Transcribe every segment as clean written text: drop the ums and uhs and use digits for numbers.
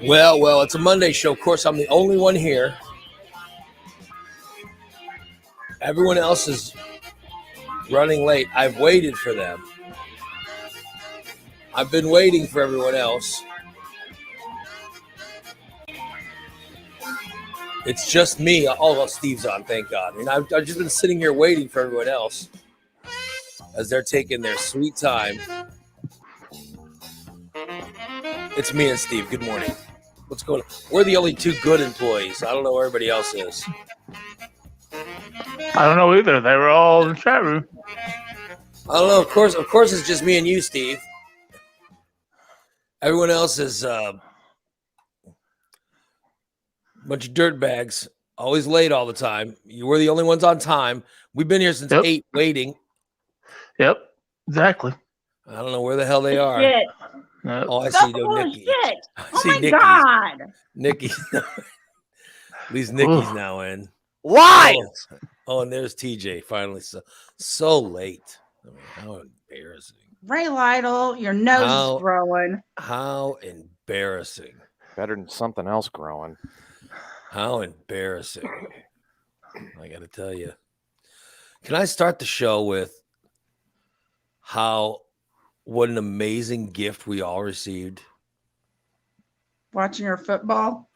Well, it's a Monday show. Of course, I'm the only one here. Everyone else is running late. I've waited for them. I've been waiting for everyone else. It's just me. Oh, Steve's on, thank God. And I've just been sitting here waiting for everyone else as they're taking their sweet time. It's me and Steve. Good morning. What's going on? We're the only two good employees. I don't know where everybody else is. I don't know either. They were all in the chat room. I don't know. Of course, it's just me and you, Steve. Everyone else is a bunch of dirt bags, always late all the time. You were the only ones on time. We've been here since 8, waiting. Yep, exactly. I don't know where the hell they are. Shit. Yep. Oh, I see Nikki. Shit. I Oh see my Nikki's. God. Nikki. At least Nikki's now in. Why? Oh, and there's TJ finally. So late. I mean, how embarrassing. Ray Lytle, your nose is growing. How embarrassing. Better than something else growing. How embarrassing. I got to tell you. Can I start the show with what an amazing gift we all received? Watching your football?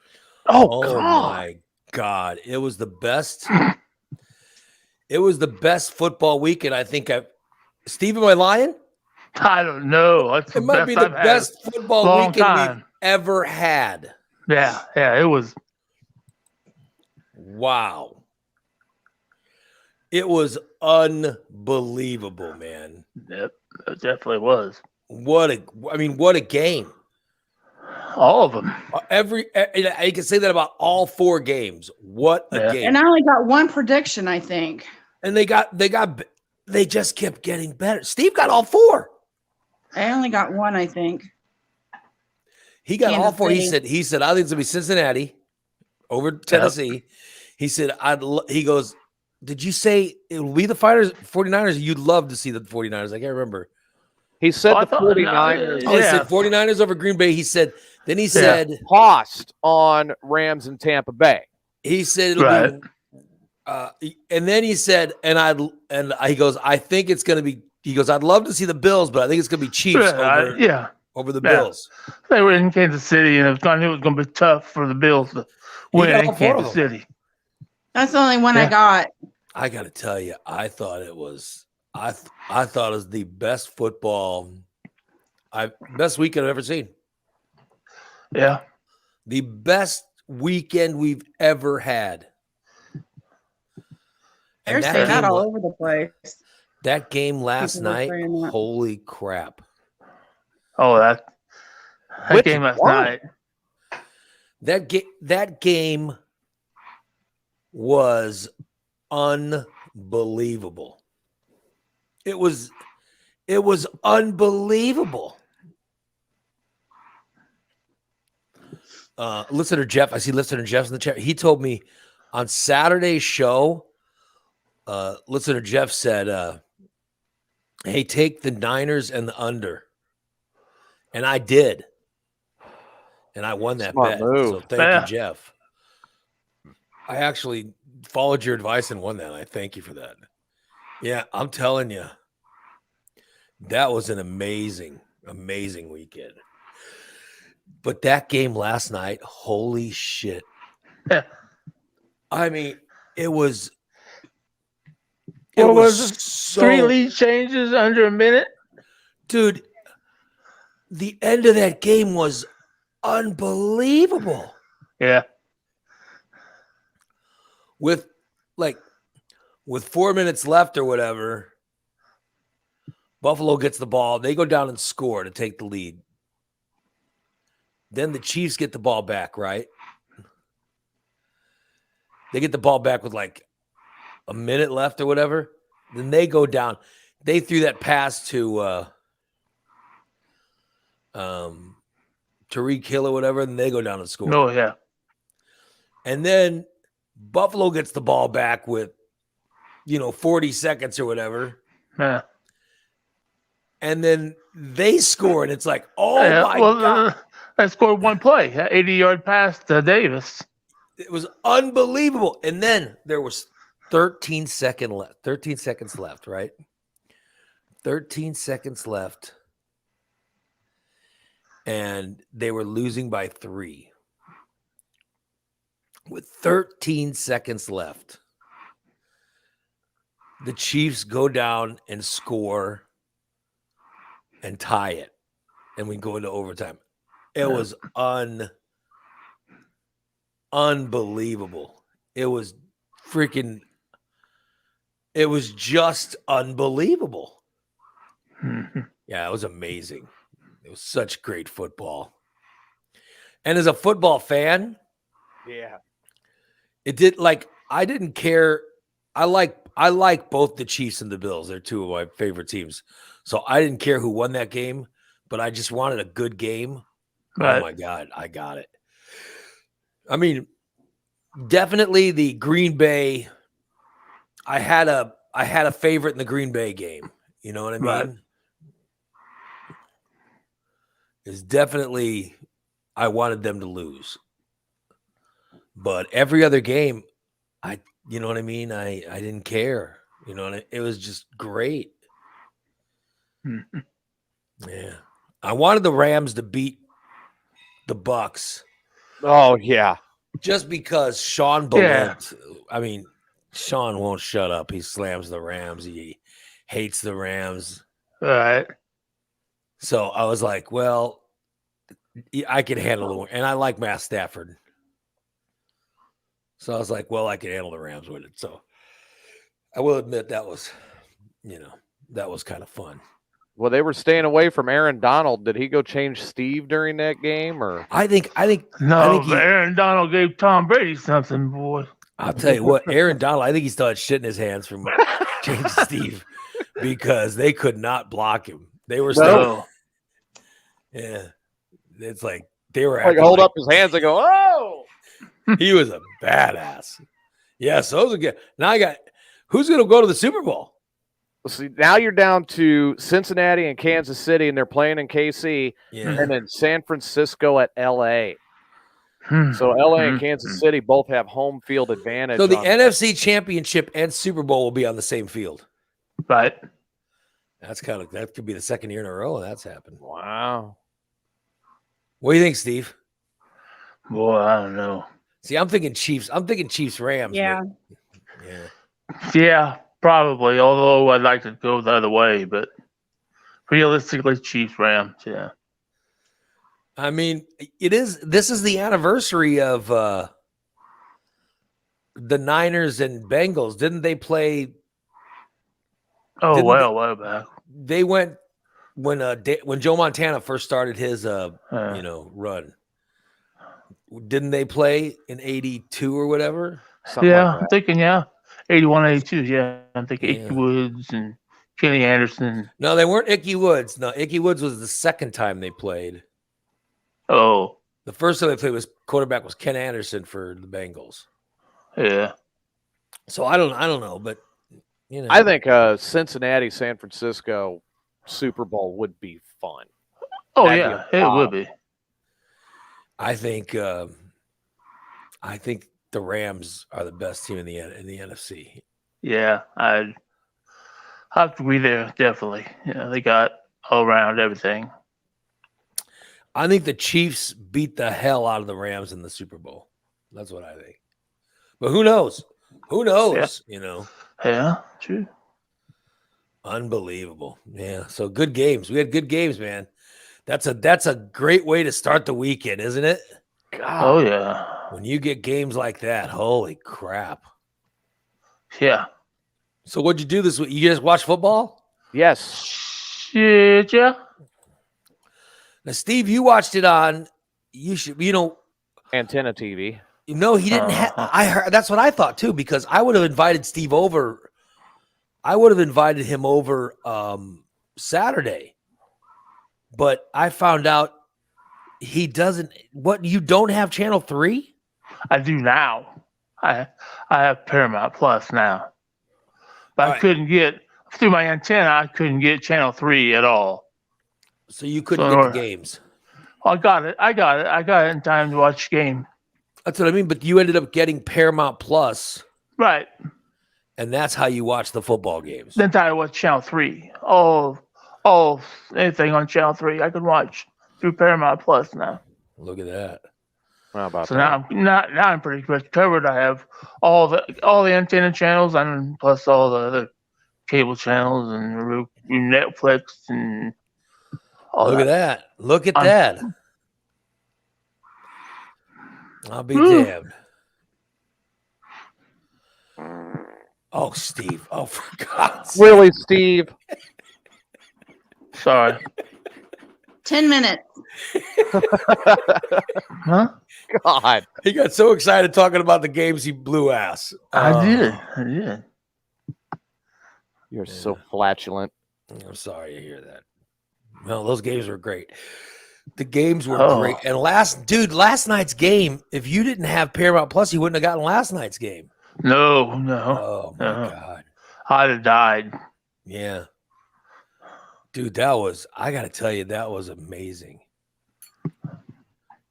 Oh my God. It was the best. It was the best football weekend I think I've. Steve, am I lying? I don't know. It might be the best football weekend we've ever had. Yeah, it was. Wow. It was unbelievable, man. Yep, it definitely was. What a game. All of them. I can say that about all 4 games. What a game. And I only got one prediction, I think. And they just kept getting better. Steve got all 4. I only got one, I think. He got all 4. He said, I think it's gonna be Cincinnati over Tennessee. Yep. He said, he goes, did you say it will be the 49ers? You'd love to see the 49ers. I can't remember. He said the 49ers. He said 49ers over Green Bay. He said, tossed on Rams and Tampa Bay. He said it'll be, and then he said, he goes, I think it's going to be, he goes, I'd love to see the Bills, but I think it's going to be Chiefs over the Bills. They were in Kansas City, and I knew it was going to be tough for the Bills to win in Kansas City. That's the only one I got. I got to tell you, I thought it was the best best weekend I've ever seen. Yeah. The best weekend we've ever had. They're saying that all over the place. That game last night, holy crap. Oh, that game last night. That game was unbelievable. It was unbelievable. Listener Jeff, I see listener Jeff's in the chat. He told me on Saturday's show, listener Jeff said, hey, take the Niners and the under. And I did. And I won that bet. So thank you, Jeff. I actually followed your advice and won that. I thank you for that. Yeah, I'm telling you, that was an amazing, amazing weekend. But that game last night, holy shit. I mean, it was. What was it? 3 lead changes under a minute? Dude, the end of that game was unbelievable. Yeah. With 4 minutes left or whatever, Buffalo gets the ball. They go down and score to take the lead. Then the Chiefs get the ball back, right? They get the ball back with like a minute left or whatever. Then they go down. They threw that pass to Tyreek Hill or whatever, and they go down and score. Oh, yeah. And then Buffalo gets the ball back with, 40 seconds or whatever. Yeah. And then they score, and it's like, oh Yeah, my well, God. I scored one play, 80-yard pass to Davis. It was unbelievable. And then there was 13 seconds left, right? 13 seconds left. And they were losing by 3. With 13 seconds left, the Chiefs go down and score and tie it. And we go into overtime. It was unbelievable. It was just unbelievable. Yeah, it was amazing. It was such great football. And as a football fan, Yeah. it did I didn't care. I like both the Chiefs and the Bills. They're two of my favorite teams. So I didn't care who won that game, but I just wanted a good game. Right. Oh my God, I got it. I mean, definitely the Green Bay. I had a favorite in the Green Bay game. You know what I mean? Right. It's definitely I wanted them to lose. But every other game, you know what I mean? I didn't care. You know, and it was just great. Yeah. I wanted the Rams to beat the Bucks Oh, yeah. just because Sean Belant, I mean, Sean won't shut up. He slams the Rams. He hates the Rams. All right. So I was like, well, I can handle it. And I like Matt Stafford. So I was like, well, I can handle the Rams with it. So I will admit that was kind of fun. Well, they were staying away from Aaron Donald. Did he go change Steve during that game, or? I think No, he- but Aaron Donald gave Tom Brady something, boy. I'll tell you what, Aaron Donald, I think he still had shit in his hands from Change Steve because they could not block him. They were still, No. yeah. It's like they were Like acting hold like up his hands and go, oh! he was a badass. Yeah, so those are good. Now who's going to go to the Super Bowl? See, now you're down to Cincinnati and Kansas City, and they're playing in KC, Yeah, and then San Francisco at LA. So LA and Kansas City both have home field advantage. so the on- NFC Championship and Super Bowl will be on the same field. Right. That could be the second year in a row that's happened. Wow. What do you think, Steve? Boy, I don't know. See, I'm thinking Chiefs. I'm thinking Chiefs Rams. Yeah. Yeah. Yeah, probably. Although I'd like to go the other way, but realistically, Chiefs, Rams. Yeah. I mean, this is the anniversary of the Niners and Bengals. Didn't they play? Oh, Didn't well back. They went when Joe Montana first started his Yeah. run. Didn't they play in 82 or whatever? Something Yeah, like I'm that. thinking, 81, 82. Yeah, I'm thinking Yeah. Icky Woods and Kenny Anderson. No, they weren't Icky Woods. No, Icky Woods was the second time they played. Oh, The first time they played quarterback was Ken Anderson for the Bengals. yeah. So I don't know, but I think Cincinnati, San Francisco Super Bowl would be fun. Oh, That'd yeah, be it wild. would be. I think the Rams are the best team in the NFC. Yeah, I'd have to be there, definitely. Yeah, they got all around everything. I think the Chiefs beat the hell out of the Rams in the Super Bowl. That's what I think. But who knows? Who knows? Yeah, true. Unbelievable. Yeah. So good games. We had good games, man. That's a great way to start the weekend, isn't it? God. Oh, yeah. When you get games like that, holy crap. Yeah. So what'd you do this week? You just watch football? Yes. Shit, yeah. Now, Steve, you watched it on. Antenna TV. No, he didn't have. I heard that's what I thought too, because I would have invited Steve over. I would have invited him over Saturday, but I found out he doesn't. What, you don't have Channel 3? I do now. I have Paramount Plus now, but I Alright. couldn't get through my antenna. I couldn't get Channel 3 at all. So you couldn't So- get the games. I got it. I got it in time to watch the game. That's what I mean. But you ended up getting Paramount Plus, Right. and that's how you watch the football games. Then I watched Channel 3. Anything on Channel 3 I can watch through Paramount Plus now. Look at that. How about So that? now I'm pretty much covered. I have all the antenna channels and plus all the other cable channels and Netflix and all Look that. at that. Look at I'm- that. I'll be Whew. damned. Oh, Steve. Oh, for God's sake. Really, Steve? Sorry. 10 minutes. Huh? God. He got so excited talking about the games he blew ass. I did. You're so flatulent. I'm sorry to hear that. No, those games were great. The games were Oh. great. And last night's game, if you didn't have Paramount Plus, you wouldn't have gotten last night's game. No. Oh, my Uh-huh. God. I'd have died. Yeah. Dude, I got to tell you, that was amazing.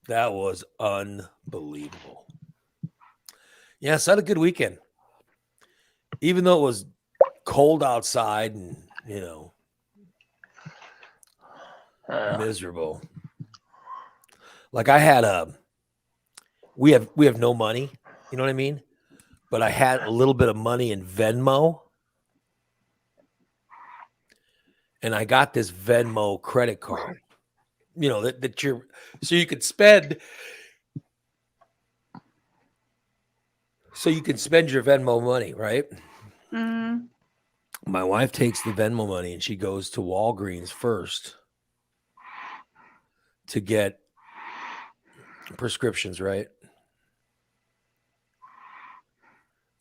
That was unbelievable. Yes, I had a good weekend. Even though it was cold outside and, miserable. Like I had we have no money, you know what I mean? But I had a little bit of money in Venmo. And I got this Venmo credit card. That you're so you could spend your Venmo money, right? Mm, My wife takes the Venmo money and she goes to Walgreens first to get prescriptions, right?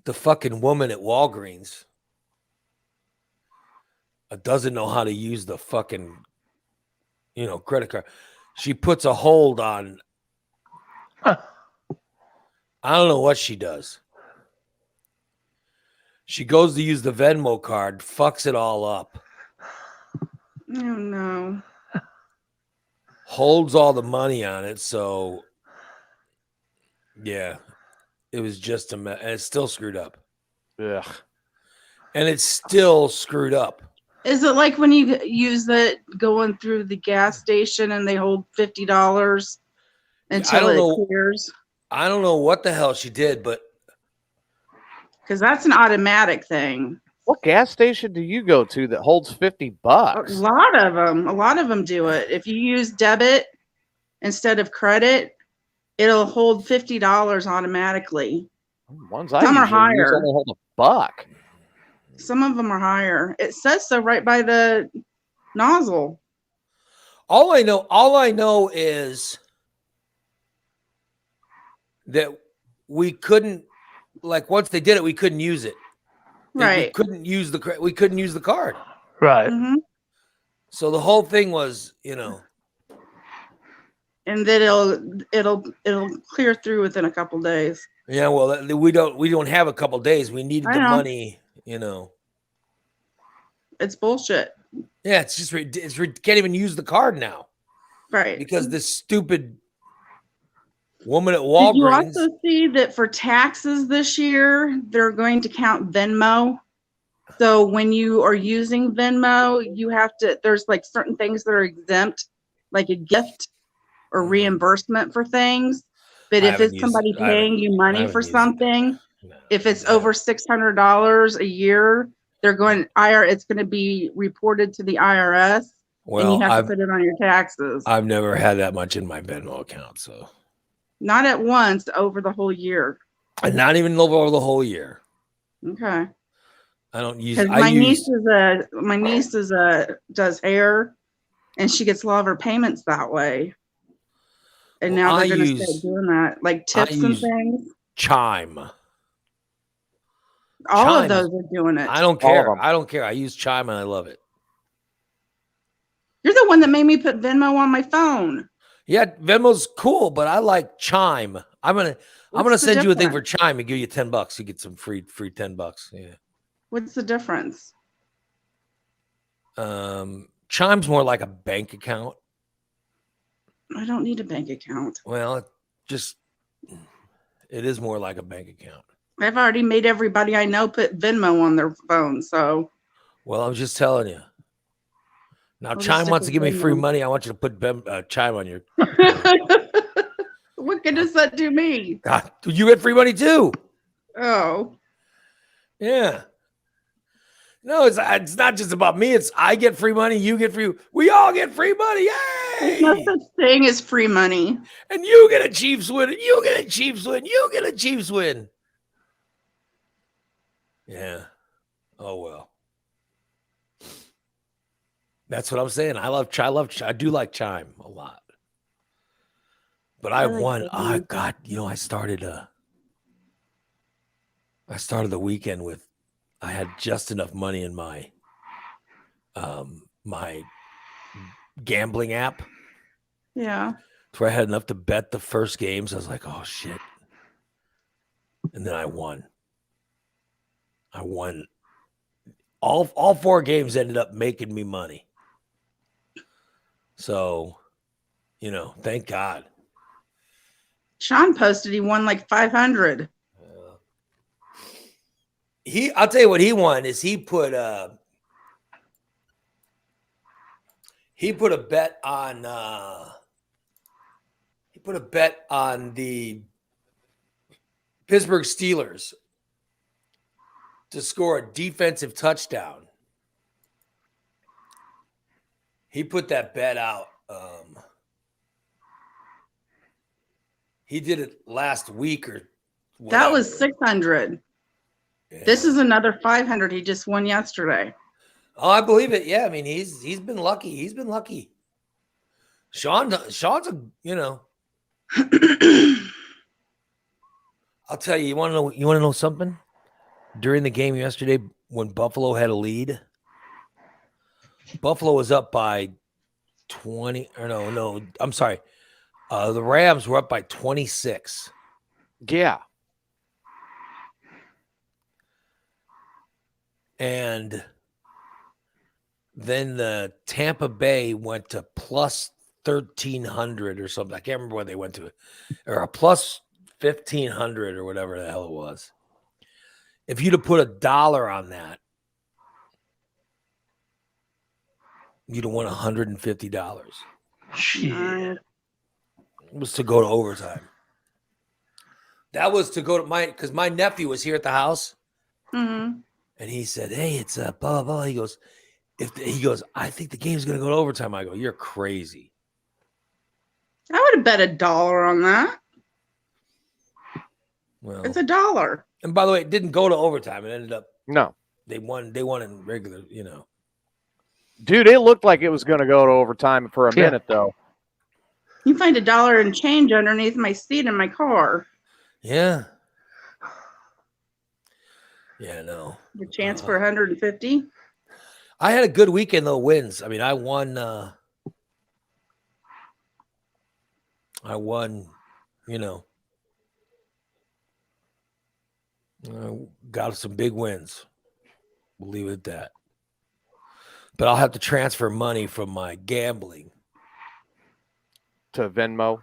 The fucking woman at Walgreens doesn't know how to use the fucking, credit card. She puts a hold on. Huh. I don't know what she does. She goes to use the Venmo card, fucks it all up, oh no. holds all the money on it. So, yeah, it was just a mess. And it's still screwed up. Ugh. And it's still screwed up. Is it like when you use it going through the gas station and they hold $50 until don't it know. clears? I don't know what the hell she did, but Because that's an automatic thing. What gas station do you go to that holds $50? A lot of them do it. If you use debit instead of credit, it'll hold $50 automatically. Ones I Some are usually use higher. only hold $1. Some of them are higher. It says so right by the nozzle. all I know is that we couldn't, like, once they did it, we couldn't use it. We Right. couldn't use the card. Right. Hmm. So the whole thing was, And then it'll clear through within a couple days. yeah, well, we don't have a couple days. We needed I the know. money, It's bullshit. Yeah, it's just can't even use the card now Right. because this stupid woman at Did you Walgreens. also see that for taxes this year, they're going to count Venmo? So when you are using Venmo, there's like certain things that are exempt, like a gift or reimbursement for things. But I if haven't it's used somebody it. I haven't- paying you I money haven't for used it. something, No, if it's no. over $600 a year, it's going to be reported to the IRS, and well, you have I've to put it on your taxes. I've never had that much in my Venmo account, so Not at once, over the whole year. and not even over the whole year. Okay. I don't use. Because my niece does hair, and she gets a lot of her payments that way. And Well, now I they're going to use- start doing that, like tips and use- things. Chime. All Chime. of those are doing it. I don't All of care. them. I don't care. I use Chime and I love it. You're the one that made me put Venmo on my phone. Yeah, Venmo's cool, but I like Chime. I'm I'm gonna What's the send you a thing for difference? Chime and give you $10. You get some free $10. Yeah. What's the difference? Chime's more like a bank account. I don't need a bank account. Well, it is more like a bank account. I've already made everybody I know put Venmo on their phone, so Well, I'm just telling you. Now, I'll just Chime stick wants to with give me free Venmo. money. I want you to put Chime on your. what good does that do me? God, you get free money too. Oh, Yeah. No, it's not just about me. It's I get free money, you get free. We all get free money. there's no Yay! such thing as free money. And you get a Chiefs win, and you get a Chiefs win, you get a Chiefs win. Yeah. Oh well. That's what I'm saying. I do like Chime a lot. But I I like won. Venmo. Oh God, I started the weekend with I had just enough money in my my gambling app Yeah. where I had enough to bet the first games. I was like, oh shit. And then I won. All 4 games ended up making me money. So, thank God. Sean posted he won like 500. I'll tell you what he won is he put a bet on the Pittsburgh Steelers to score a defensive touchdown. He put that bet out. He did it last week or whatever. That was 600. Yeah. This is another 500 he just won yesterday. Oh, I believe it. Yeah, I mean he's been lucky. He's been lucky. Sean's a I'll tell you. You want to know something? During the game yesterday, when Buffalo had a lead, Buffalo was up by 20. Or no, I'm sorry. The Rams were up by 26. Yeah. And then the Tampa Bay went to plus 1,300 or something. I can't remember what they went to, or a plus 1,500 or whatever the hell it was. If you'd have put $1 on that, you'd have won $150. Shit. Uh, It was to go to overtime. That was to go to because my nephew was here at the house. mhm. And he said, hey, it's blah, blah, blah. He goes, I think the game's going to go to overtime. I go, you're crazy. I would have bet $1 on that. Well, It's $1. and by the way, it didn't go to overtime. It ended up, No. they won in regular, Dude, it looked like it was going to go to overtime for a Yeah. minute, though. You find $1 and change underneath my seat in my car. Yeah. Yeah, no. The chance for 150. I had a good weekend, though, wins. I mean, I won, got some big wins. We'll leave it at that. But I'll have to transfer money from my gambling. To Venmo.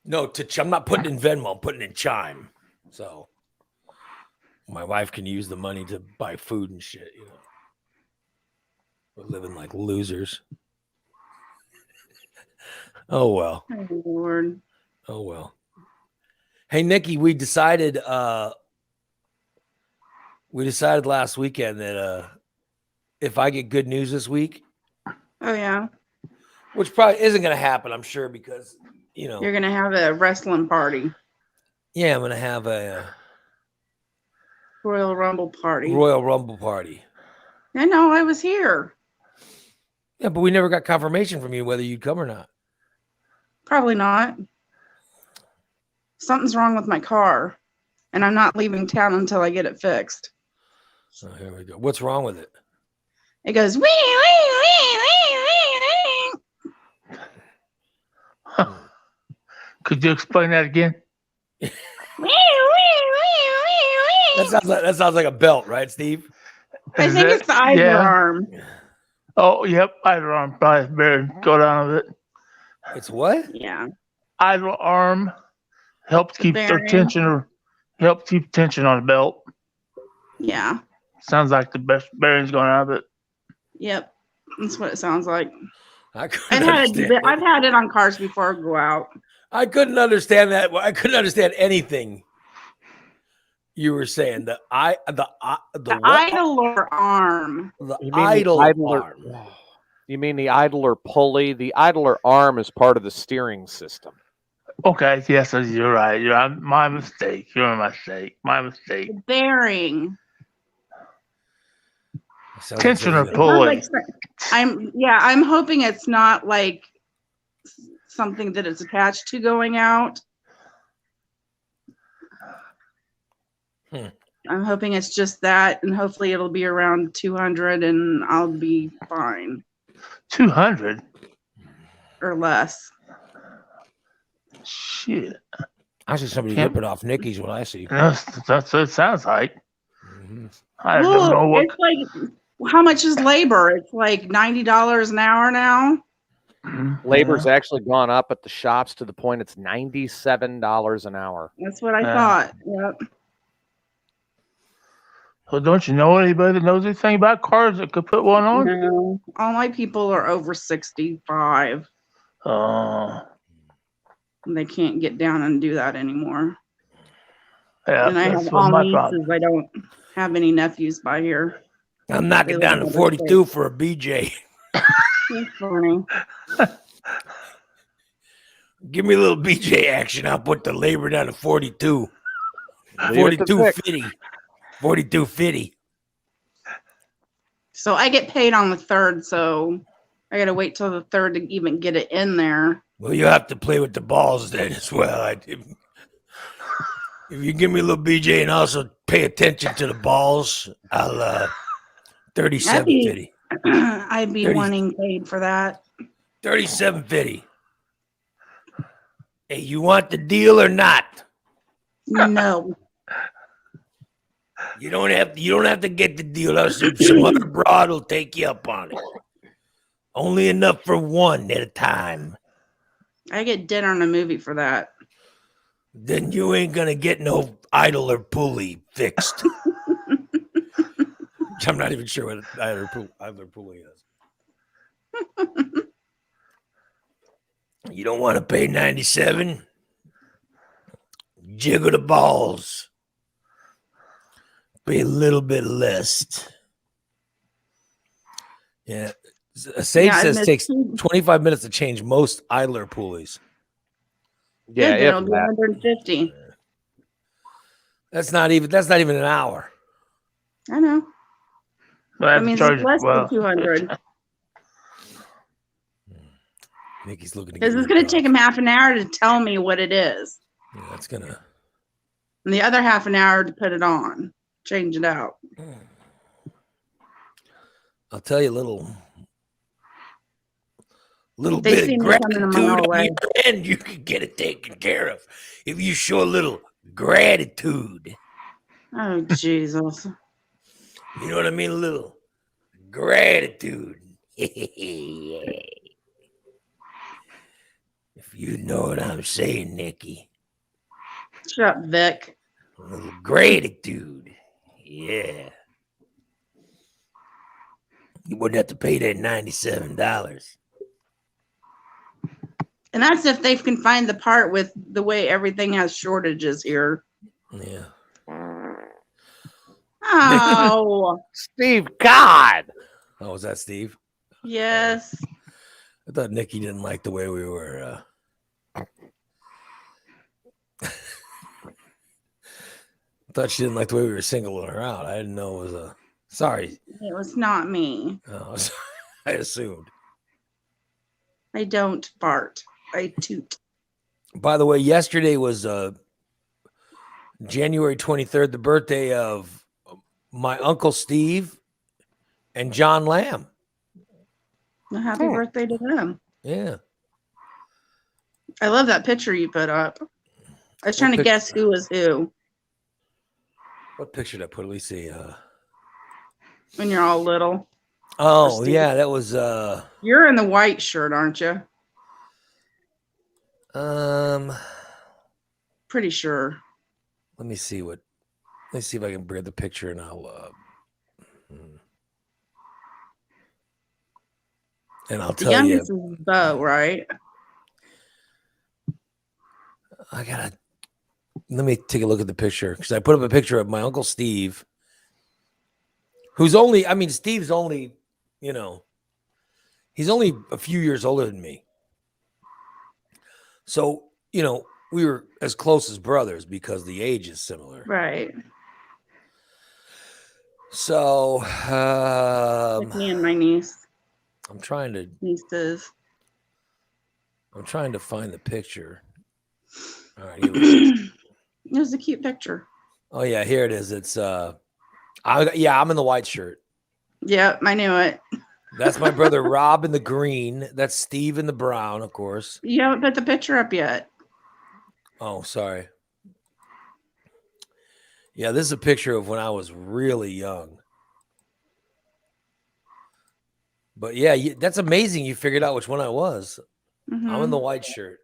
No, I'm not putting in Venmo. I'm putting in Chime. So my wife can use the money to buy food and shit. We're living like losers. Oh well. Oh, Lord. Oh well. Hey Nikki, we decided last weekend that if I get good news this week, Oh, yeah. which probably isn't going to happen, I'm sure, because You're going to have a wrestling party. yeah, I'm going to have a Royal Rumble party. Royal Rumble party. I know. I was here. Yeah, but we never got confirmation from you whether you'd come or not. Probably not. Something's wrong with my car, and I'm not leaving town until I get it fixed. So here we go. What's wrong with it? It goes, wee, wee, wee, wee, wee. Could you explain that again? That sounds like a belt, right, Steve? I Is think it- it's the idler yeah. arm. Oh, yep. Idle arm. Probably better go down with it. It's what? Yeah. Idle arm helps keep the bearing. tension. Help keep tension on the belt. Yeah. Sounds like the best bearings going out of it. Yep. That's what it sounds like. I couldn't I've understand. I've had it on cars before I go out. I couldn't understand that. I couldn't understand anything you were saying. The The what? idler arm. The You mean the idle idler- arm. You mean the idler pulley? The idler arm is part of the steering system. Okay. Yes, you're right. My mistake. You're my mistake. My mistake. The bearing. Sounds Tension or like pull? It sounds like I'm hoping it's not like something that it's attached to going out. I'm hoping it's just that, and hopefully it'll be around 200 and I'll be fine 200. or less. Shit. I see somebody Can't- ripping off Nikki's what I see. That's what it sounds like. Mhm. I don't know what. It's like, how much is labor? It's like $90 an hour now. Labor's actually gone up at the shops to the point it's $97 an hour. That's what I Yeah. thought. Yep. Well, don't you know anybody that knows anything about cars that could put one on? No, all my people are over 65. Oh, And they can't get down and do that anymore. yeah. And I That's have what all my nieces. problem. I don't have any nephews by here. I'm knocking They down live to in other 42 for a BJ. That's funny. Give me a little BJ action. I'll put the labor down to 42. Leave it to Vic. 42.50. 42.50. So I get paid on the 3rd, so I gotta wait till the 3rd to even get it in there. Well, you have to play with the balls then as well. If you give me a little BJ and also pay attention to the balls, I'll 37.50. I'd be 30. wanting paid for that. 37.50. Hey, you want the deal or not? No. You don't have to get the deal. Some other broad will take you up on it. Only enough for one at a time. I get dinner and a movie for that. Then you ain't gonna get no idle or pulley fixed. I'm not even sure what idler pulley is. You don't want to pay 97? Jiggle the balls. Pay a little bit less. Yeah. Sage Yeah, says and it takes it's- 25 minutes to change most idler pulleys. Yeah, Good, if it'll be that. 150. That's not even an hour. I know. I That have to means charge it's it- less well, than 200. Nikki's looking to Because get it's going to ripped take off. him half an hour to tell me what it is. Yeah, that's gonna. And the other half an hour to put it on, change it out. I'll tell you a little They bit see of me coming a gratitude mile on away. your end, you can get it taken care of. If you show a little gratitude, Oh, Jesus. you know what I mean? A little gratitude. Yeah. If you know what I'm saying, Nikki. Shut up, Vic. A little gratitude. Yeah. You wouldn't have to pay that $97. And that's if they can find the part with the way everything has shortages here. Yeah. Oh, Steve, God. Oh, was that Steve? yes. I thought Nikki didn't like the way we were. I thought she didn't like the way we were singling her out. I didn't know it was a. Sorry. It was not me. Oh, I assumed. I don't fart. I toot. By the way, yesterday was January 23rd, the birthday of my uncle Steve and John Lamb. Well, happy birthday to them. Yeah. I love that picture you put up. I was trying to guess who was who What picture did I put? Let me see. when you're all little. Oh Steve. yeah, that was You're in the white shirt, aren't you? Pretty sure. let me see if I can bring the picture and I'll The tell you. youngest is Bo, right? Let me take a look at the picture because I put up a picture of my Uncle Steve, who's Steve's only, he's only a few years older than me. So, we were as close as brothers because the age is similar. Right. So, Like me and my nieces. I'm trying to find the picture. All right, here we go. It was a cute picture. Oh yeah, here it is. It's I'm in the white shirt. Yep, I knew it. That's my brother Rob in the green. That's Steve in the brown, of course. You haven't put the picture up yet. Oh, sorry. Yeah, this is a picture of when I was really young. But yeah, that's amazing. You figured out which one I was. Mhm. I'm in the white shirt.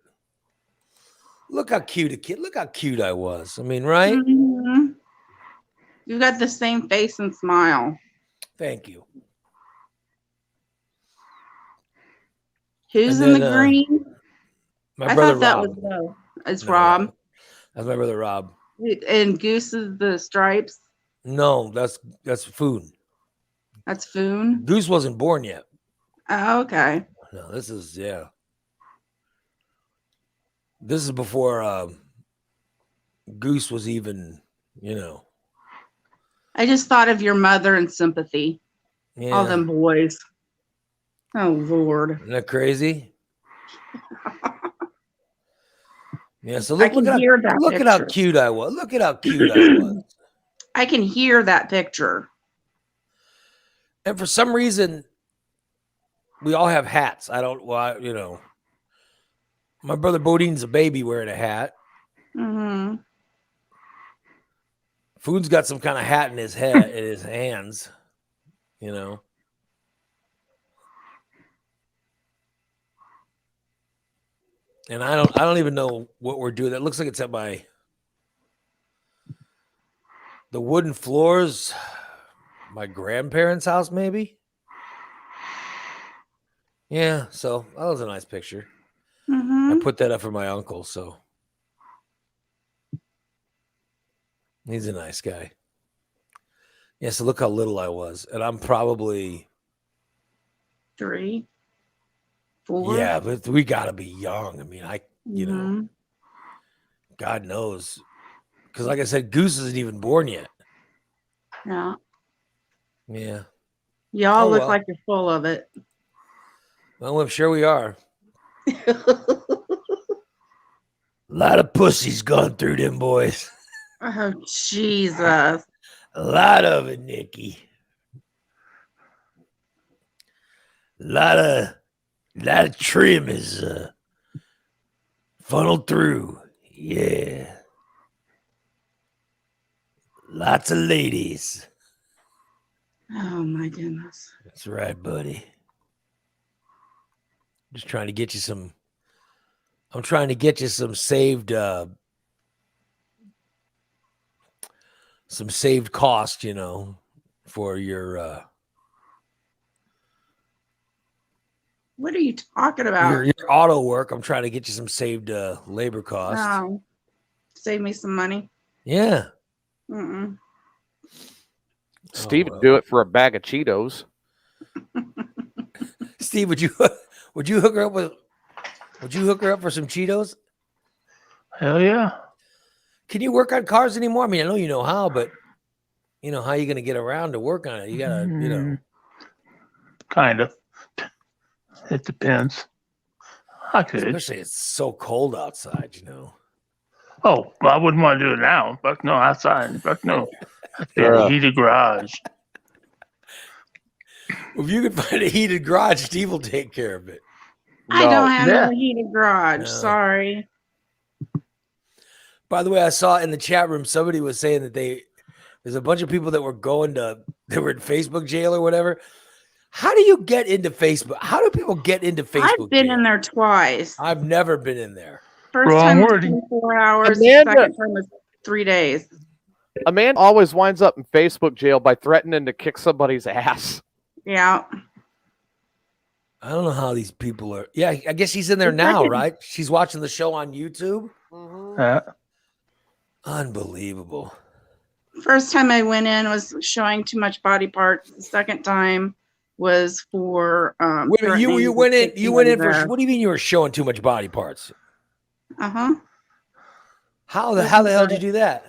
Look how cute a kid. Look how cute I was. I mean, right? Mhm. You got the same face and smile. Thank you. Who's And in then, the green? My I brother thought that Rob. was Bo. It's No, Rob. That's my brother Rob. And Goose is the stripes. No, that's Foon. That's Foon. Goose wasn't born yet. Oh, okay. No, this is This is before Goose was even, I just thought of your mother and sympathy. Yeah. All them boys. Oh Lord. Isn't that crazy? Yeah, so I can hear that look at how picture. cute I was. Look at how cute I was. I can hear that picture. And for some reason, we all have hats. My brother Bodine's a baby wearing a hat. Mm-hmm. Food's got some kind of hat in his head, in his hands, And I don't even know what we're doing. That looks like it's at the wooden floors, my grandparents' house, maybe. Yeah, so that was a nice picture. Mm-hmm. I put that up for my uncle, so he's a nice guy. Yeah, so look how little I was. And I'm probably 3, 4. Yeah, but we gotta be young. I mean, Mhm. God knows. Because like I said, Goose isn't even born yet. Yeah. Yeah. Y'all Oh, look well. like you're full of it. Well, I'm sure we are. A lot of pussy's gone through them boys. Oh Jesus. A lot of it, Nikki. A lot of trim is funneled through. Yeah. Lots of ladies. Oh my goodness. That's right, buddy. Just trying to get you some. I'm trying to get you some saved cost, for your What are you talking about? your auto work. I'm trying to get you some saved labor cost. Oh, save me some money. Yeah. Mm-mm. Steve well. would do it for a bag of Cheetos. Steve, would you hook her up for some Cheetos? Hell yeah. Can you work on cars anymore? I mean, I know you know how, but how are you going to get around to work on it? You got to, Kind of. It depends. I could. especially it's so cold outside, Oh, well, I wouldn't want to do it now. Fuck no, outside. Fuck no. I'd be in a heated garage. Well, if you could find a heated garage, Steve will take care of it. I don't have Yeah. no heated garage. No. Sorry. But By the way, I saw in the chat room somebody was saying that there's a bunch of people that were they were in Facebook jail or whatever. How do you get into Facebook? How do people get into Facebook? I've been jail? in there twice. I've never been in there. First Wrong time was wording. 24 hours. Amanda. Second time was 3 days. Amanda always winds up in Facebook jail by threatening to kick somebody's ass. Yeah. I don't know how these people are. Yeah, I guess she's in there It's now, like right? She's watching the show on YouTube. Yeah. Unbelievable. First time I went in was showing too much body parts. The second time was for Wait a minute, you threatening went to in. kick You went in somebody's for. ass. What do you mean you were showing too much body parts? Uh-huh. How the hell did you do that?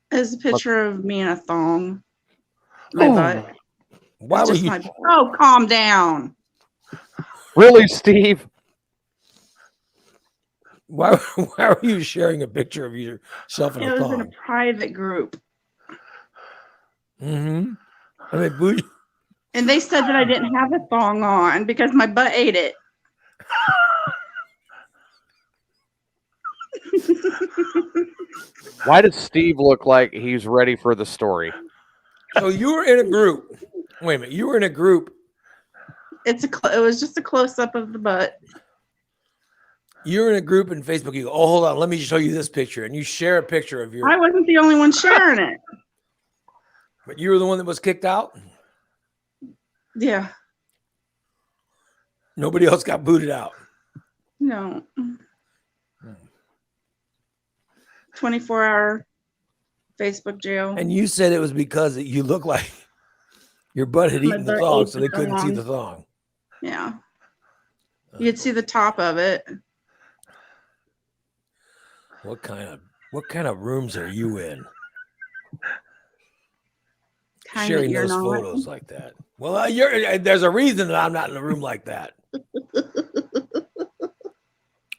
There's a picture of me in a thong. My Ooh. butt. Why It's were just you? my- oh, calm down. Really, Steve? Why were you sharing a picture of yourself in It a was in a thong? private group. Mm-hmm. I mean, bougie. And they said that I didn't have a thong on because my butt ate it. Why does Steve look like he's ready for the story? So you were in a group. Wait a minute. You were in a group. It was just a close up of the butt. You're in a group in Facebook. You go, oh, hold on. Let me show you this picture. And you share a picture of your. I wasn't the only one sharing it. But you were the one that was kicked out. Yeah. Nobody else got booted out. No. 24-hour Facebook jail. And you said it was because you look like your butt had My eaten the butt thong, ate so the they couldn't see thong. the thong. Yeah. You'd see the top of it. What kind of rooms are you in? Kind Sharing that you're those not. photos like that. Well, there's a reason that I'm not in a room like that.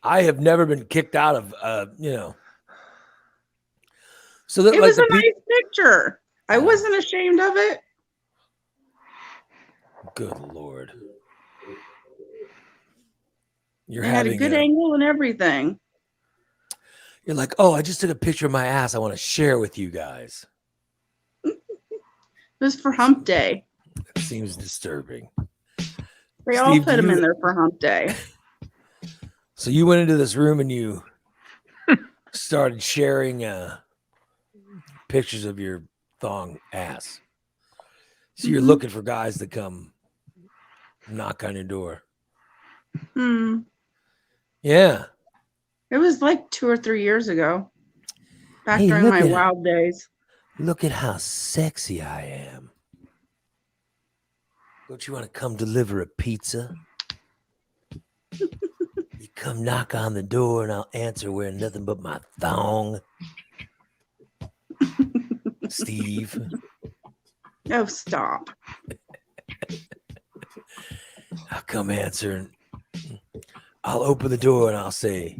I have never been kicked out of, So that It like was the a nice picture. I wasn't ashamed of it. Good Lord. You're I had a having good angle and everything. You're like, oh, I just took a picture of my ass. I want to share with you guys. It was for hump day. It seems disturbing. They all Steve, put do them you- in there for hump day. So you went into this room and you started sharing pictures of your thong ass. So you're Mhm. looking for guys to come knock on your door. Hmm. Yeah. It was like 2 or 3 years ago. Back Hey, during look my at- wild days. Look at how sexy I am. Don't you want to come deliver a pizza? You come knock on the door and I'll answer wearing nothing but my thong. Steve. Oh, stop. I'll come answer and I'll open the door and I'll say,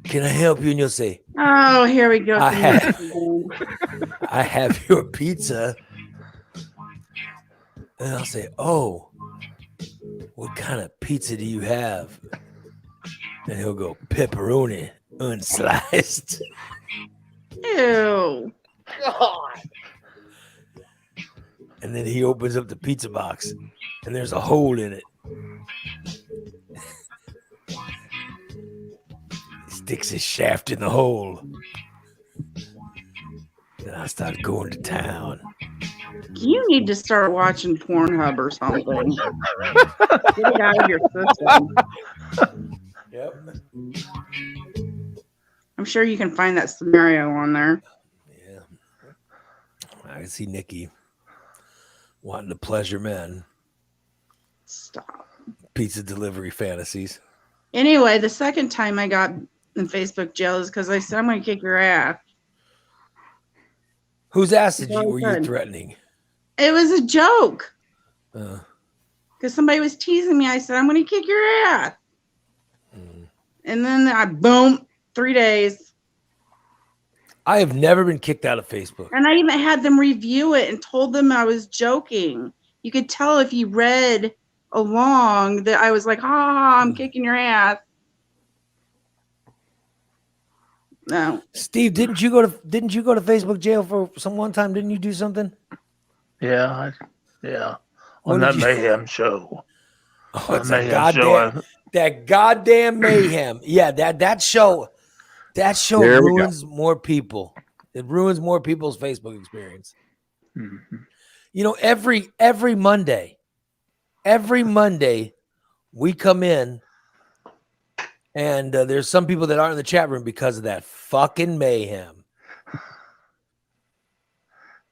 can I help you? And you'll say, Oh, here we go. I with the have- music again. I have your pizza. And I'll say, oh, what kind of pizza do you have? And he'll go, pepperoni unsliced. Ew. And then he opens up the pizza box and there's a hole in it. He sticks his shaft in the hole. Then I start going to town. You need to start watching Pornhub or something. Get it out of your system. Yep. I'm sure you can find that scenario on there. Yeah. I can see Nikki wanting to pleasure men. Stop. Pizza delivery fantasies. Anyway, the second time I got in Facebook jail is because I said, I'm going to kick your ass. Whose ass did Well were you done. threatening? It was a joke Uh, because somebody was teasing me. I said, I'm going to kick your ass. mm. And then boom, 3 days. I have never been kicked out of Facebook. And I even had them review it and told them I was joking. You could tell if you read along that I was like, I'm kicking your ass. No. Steve, didn't you go to Facebook jail for some one time? Didn't you do something? Yeah, yeah. What On did that you- Mayhem show. Oh, it's Mayhem that goddamn that goddamn mayhem. Yeah, that show There we go. ruins more people. It ruins more people's Facebook experience. Mhm. You know, every Monday, we come in, and there's some people that aren't in the chat room because of that fucking mayhem.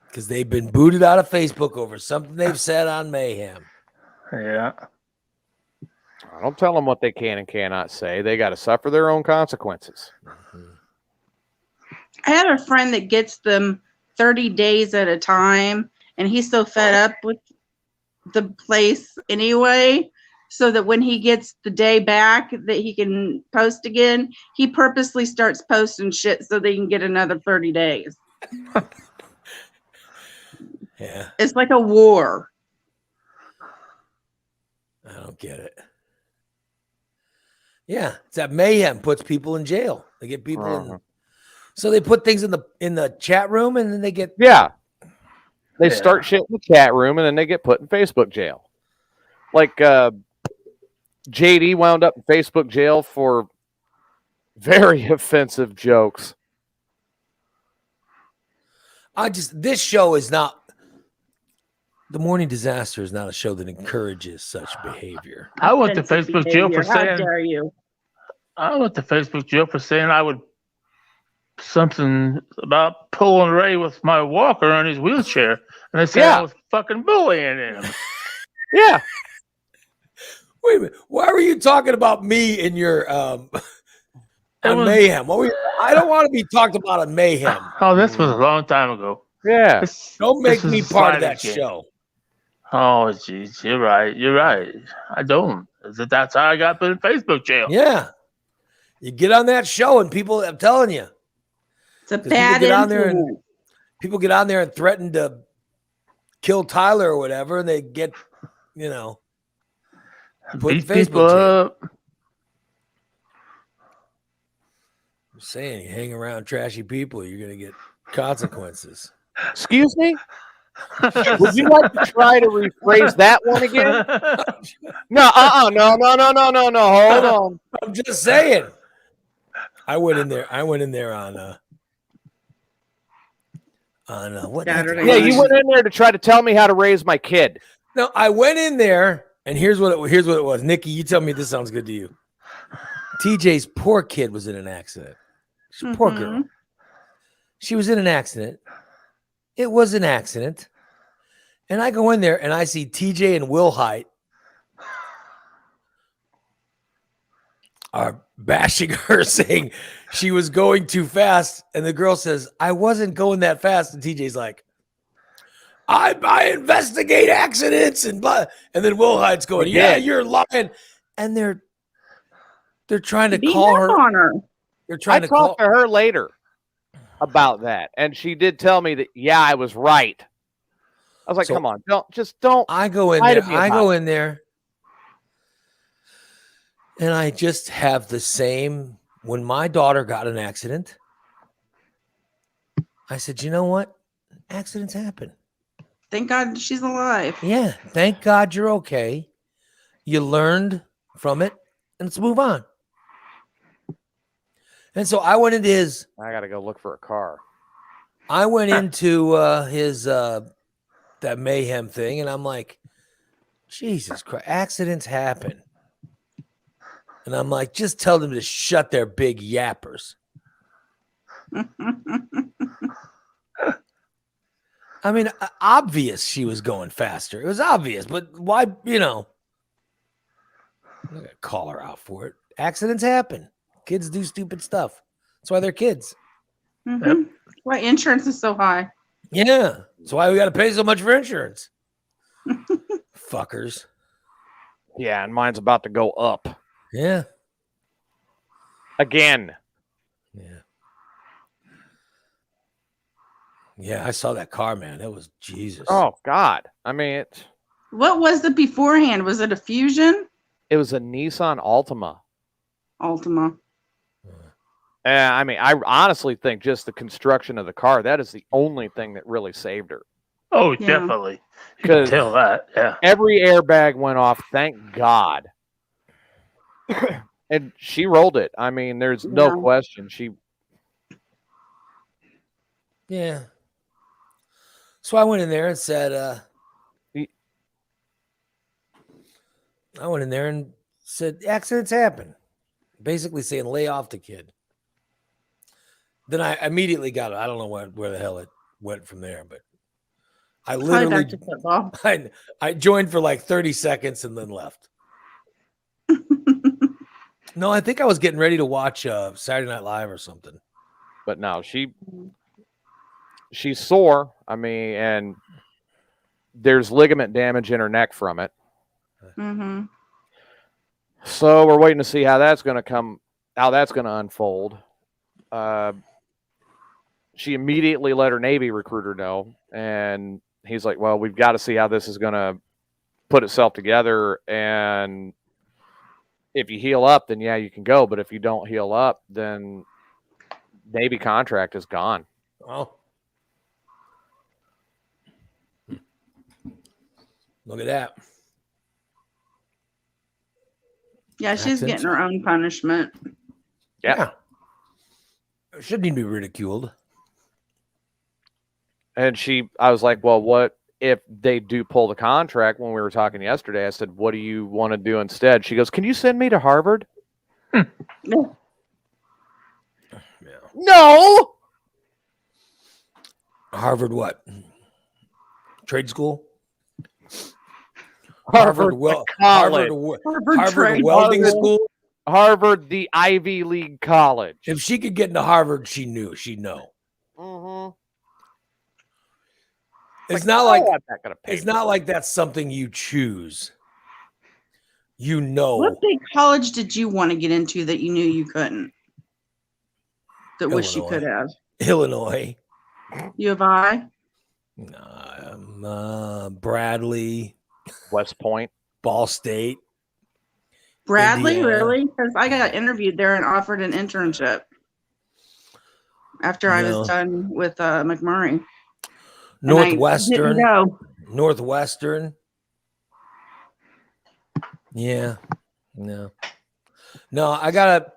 Because they've been booted out of Facebook over something they've said on Mayhem. Yeah. Don't tell them what they can and cannot say. They got to suffer their own consequences. I had a friend that gets them 30 days at a time, and he's so fed up with the place anyway, so that when he gets the day back that he can post again, he purposely starts posting shit so they can get another 30 days. Yeah, It's like a war. I don't get it. Yeah, it's that Mayhem puts people in jail. They get people in. So they put things in the chat room, and then they get. Yeah. They Yeah. start shit in the chat room, and then they get put in Facebook jail. Like JD wound up in Facebook jail for very offensive jokes. This show is not. The Morning Disaster is not a show that encourages such behavior. I went to Offensive Facebook jail for behavior. How saying dare you? I went to Facebook jail for saying I would something about pulling Ray with my walker on his wheelchair, and they said Yeah. I was fucking bullying him. Yeah. Wait a minute. Why were you talking about me in your on was- Mayhem? I don't want to be talked about on Mayhem. Oh, this was a long time ago. Yeah. Don't make This me is part of sliding that scale. show. Oh, jeez, you're right. You're right. I don't. That's how I got put in Facebook jail. Yeah. You get on that show and people, I'm telling you, It's a 'Cause bad people get on there and- influence. people get on there and threaten to kill Tyler or whatever, and they get, put in Beat Facebook people jail. up. I'm saying, you hang around trashy people, you're going to get consequences. Excuse me? Would you like to try to rephrase that one again? No, no. Hold on. I'm just saying. I went in there on what? Saturday Yeah, night. you went in there to try to tell me how to raise my kid. No, I went in there, and here's what it was. Nikki, you tell me if this sounds good to you. TJ's poor kid was in an accident. She's a poor girl. Mhm. She was in an accident. It was an accident. And I go in there and I see TJ and Will Height are bashing her, saying she was going too fast. And the girl says, I wasn't going that fast. And TJ's like, I investigate accidents and blah. And then Will Height's going, He yeah, did. you're lying. And they're trying to Beat call up her. on her. They're I trying to call. talked to her later about that, and she did tell me that, yeah, I was right. I was like, So- come on, don't. I go in Lie to there. me I about go in there, and I just have the same. When my daughter got in an accident, I said, you know what? Accidents happen. Thank God she's alive. Yeah. Thank God you're okay. You learned from it, and let's move on. And so I went into his. I gotta go look for a car. I went into his that mayhem thing, and I'm like, Jesus Christ, accidents happen. And I'm like, just tell them to shut their big yappers. I mean, obvious she was going faster. It was obvious, but why, I'm not gonna call her out for it. Accidents happen. Kids do stupid stuff. That's why they're kids. Mhm. Why insurance is so high? Yeah. That's why we got to pay so much for insurance. Fuckers. Yeah, and mine's about to go up Yeah. again. Yeah. Yeah, I saw that car, man. That was Jesus. Oh God, I mean, What was it beforehand? Was it a Fusion? it was a Nissan Altima. Altima. I mean, I honestly think just the construction of the car, that is the only thing that really saved her. Oh, Yeah. definitely. You can 'Cause- tell that. Yeah. Every airbag went off, thank God. And she rolled it. I mean, there's no Yeah. question. Yeah. So I went in there and said, Ye- I went in there and said, accidents happen. Basically saying, lay off the kid. Then I immediately got it. I don't know where the hell it went from there, but I Probably literally, back to football. I joined for like 30 seconds and then left. No, I think I was getting ready to watch Saturday Night Live or something. But no, she's sore. I mean, and there's ligament damage in her neck from it. Mm-hmm. So we're waiting to see how that's going to unfold. She immediately let her Navy recruiter know, and he's like, well, we've got to see how this is going to put itself together. And if you heal up, then yeah, you can go. But if you don't heal up, then Navy contract is gone. Oh. Look at that. Yeah, she's Accents. getting her own punishment. Yeah. Shouldn't even be ridiculed. And I was like, well, what if they do pull the contract? When we were talking yesterday, I said, what do you want to do instead? She goes, can you send me to Harvard? Yeah. Yeah. No. Harvard what? Trade school? Harvard, well, college. Harvard trade welding school. school. Harvard, the Ivy League college. If she could get into Harvard, she'd know. Mm-hmm. It's not like gonna pay it's not like that's something you choose. You know. What big college did you want to get into that you knew you couldn't? That wish you could have? Illinois. U of I? Bradley, West Point. Ball State. Bradley, Indiana. really? Because I got interviewed there and offered an internship after I No. was done with McMurray. And I Northwestern. didn't go. Northwestern. Yeah. No, I got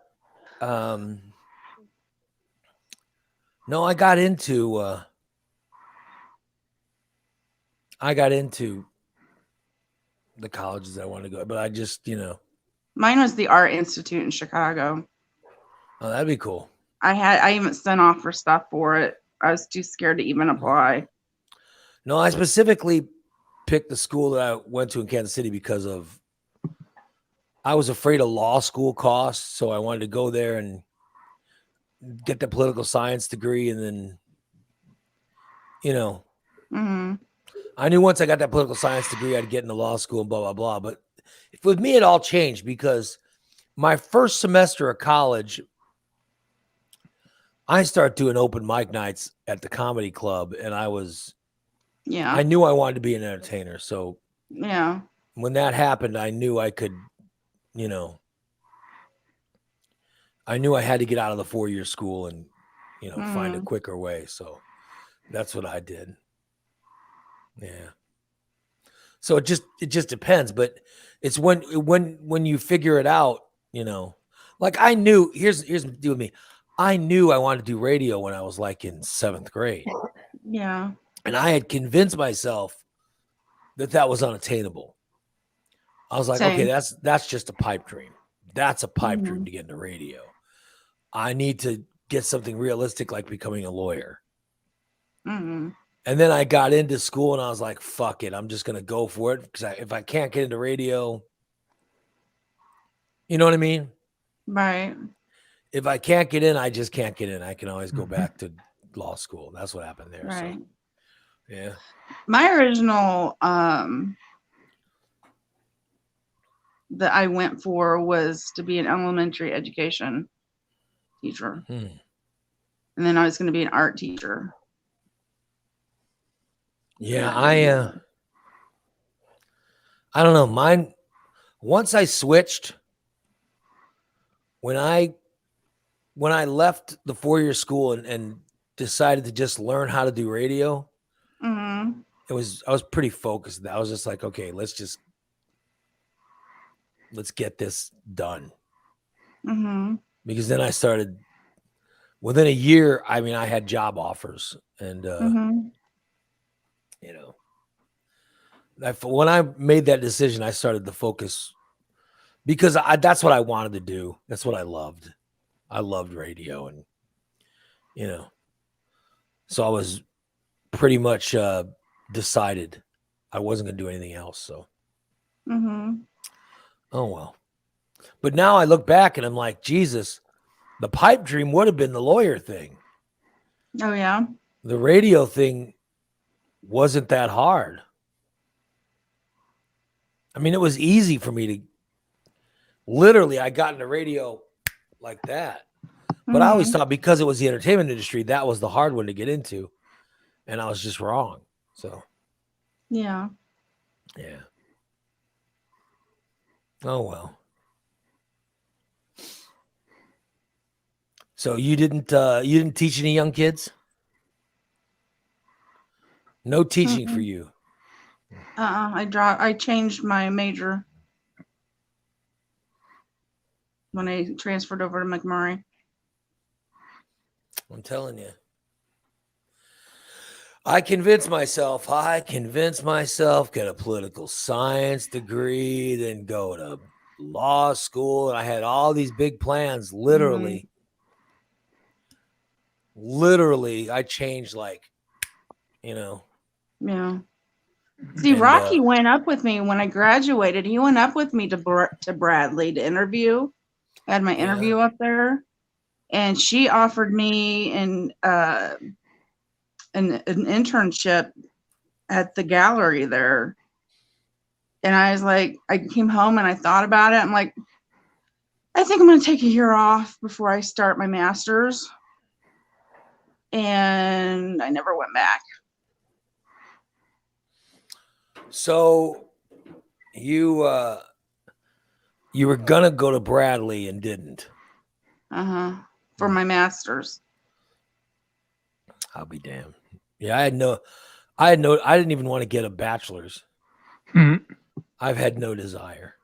I got into the colleges I wanted to go, but I just, Mine was the Art Institute in Chicago. oh, that'd be cool. I even sent off for stuff for it. I was too scared to even apply. No, I specifically picked the school that I went to in Kansas City because I was afraid of law school costs. So I wanted to go there and get the political science degree. And then, Mm-hmm. I knew once I got that political science degree, I'd get into law school and blah, blah, blah. But with me, it all changed because my first semester of college, I started doing open mic nights at the comedy club. And I knew I wanted to be an entertainer. So Yeah. when that happened, I knew I could, I knew I had to get out of the 4-year school and, find a quicker way. So that's what I did. Yeah. So it just depends, but it's when you figure it out, like I knew, here's the deal with me. I knew I wanted to do radio when I was like in 7th grade. Yeah. And I had convinced myself that was unattainable. I was like, Same. okay, that's just a pipe dream. That's a pipe dream to get into radio. I need to get something realistic like becoming a lawyer. Mm-hmm. And then I got into school and I was like, fuck it. I'm just going to go for it. Because if I can't get into radio, you know what I mean? Right. If I can't get in, I just can't get in. I can always go back to law school. That's what happened there. Right. So, yeah. My original that I went for was to be an elementary education teacher. And then I was going to be an art teacher. Yeah, I don't know. Mine, once I switched, when I when I left the 4-year school and decided to just learn how to do radio, Mm-hmm. I was pretty focused. I was just like, okay, let's get this done. Mm-hmm. Because then I started within a year. I mean, I had job offers, and Mm-hmm. you know, when I made that decision, I started to focus because that's what I wanted to do. That's what I loved. I loved radio, and you know, so I was pretty much decided I wasn't going to do anything else. So, Mm-hmm. oh well. But now I look back and I'm like, Jesus, the pipe dream would have been the lawyer thing. Oh yeah. The radio thing wasn't that hard. I mean, it was easy for me to literally, I got into radio like that. But I always Mhm. thought because it was the entertainment industry, that was the hard one to get into. And I was just wrong. So, Yeah. yeah. Oh, well. So you didn't teach any young kids? No teaching for Mm-mm. you. I changed my major when I transferred over to McMurray. I'm telling you. I convinced myself, get a political science degree, then go to law school. And I had all these big plans. Literally, I changed Yeah. See, And, Rocky went up with me when I graduated. He went up with me to Bradley to interview. I had my Yeah. interview up there, and she offered me an internship at the gallery there. And I was like, I came home and I thought about it. I'm like, I think I'm going to take a year off before I start my master's. And I never went back. So you were gonna go to Bradley and didn't. For my master's. I'll be damned. Yeah, I didn't even want to get a bachelor's. Mhm. I've had no desire.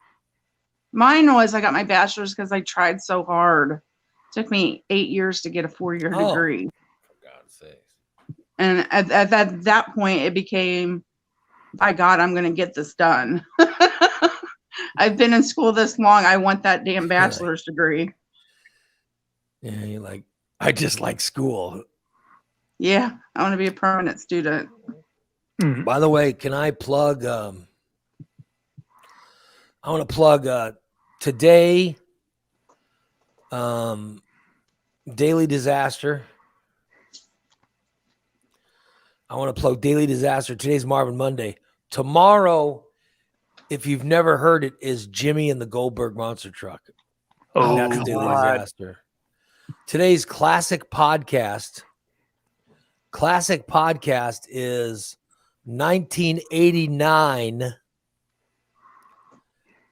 Mine was I got my bachelor's because I tried so hard. It took me 8 years to get a 4-year Oh. degree. For God's sakes. And at that point, it became, by God, I'm going to get this done. I've been in school this long. I want that damn bachelor's degree. Yeah, you're like, I just like school. Yeah, I want to be a permanent student. Mhm. By the way, can I plug I want to plug today Daily Disaster. I want to plug Daily Disaster. Today's Marvin Monday. Tomorrow, if you've never heard it, is Jimmy and the Goldberg Monster Truck. Oh, That's Daily God. Disaster. Today's classic podcast is 1989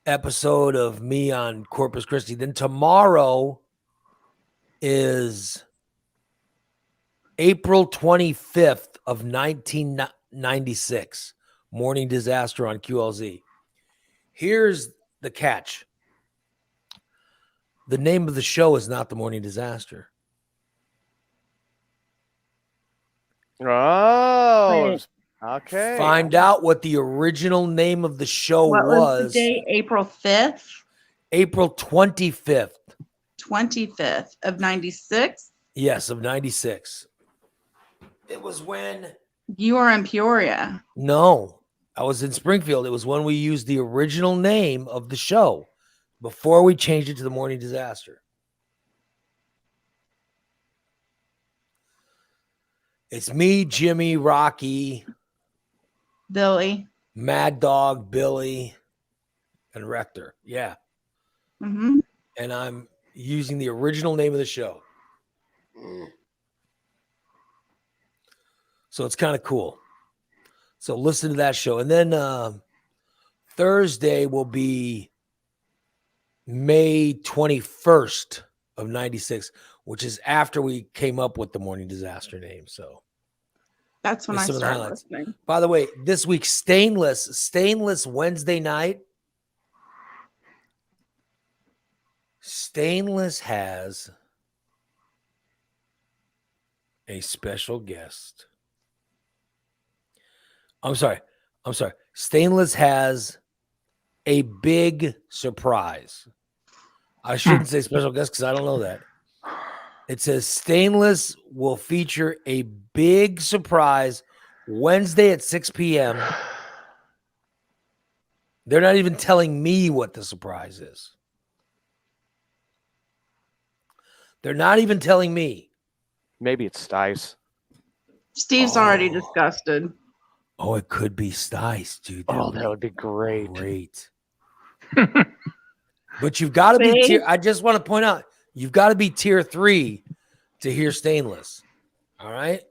episode of me on Corpus Christi. Then tomorrow is April 25th of 1996, Morning Disaster on QLZ. Here's the catch. The name of the show is not The Morning Disaster. Oh, Wait. okay. Find out what the original name of the show What was the was. date? April 5th, April 25th. 25th of 96. Yes, of 96. It was when... You are in Peoria. No, I was in Springfield. It was when we used the original name of the show before we changed it to The Morning Disaster. It's me, Jimmy, Rocky, Billy. Mad Dog, Billy, and Rector. Yeah. Mm-hmm. And I'm using the original name of the show. So it's kind of cool. So listen to that show. And then Thursday will be May 21st of 96, which is after we came up with the Morning Disaster name. So That's when There's I some of the started highlights. listening. by the way, this week, Stainless Wednesday night. Stainless has a special guest. I'm sorry. Stainless has a big surprise. I shouldn't say special guest because I don't know that. It says Stainless will feature a big surprise Wednesday at 6 p.m. They're not even telling me what the surprise is. They're not even telling me. Maybe it's Stice. Steve's already Oh. disgusted. Oh, it could be Stice, dude. Oh, that would be great. Great. But you've got to be See? tier. I just want to point out, you've got to be tier 3 to hear Stainless. All right.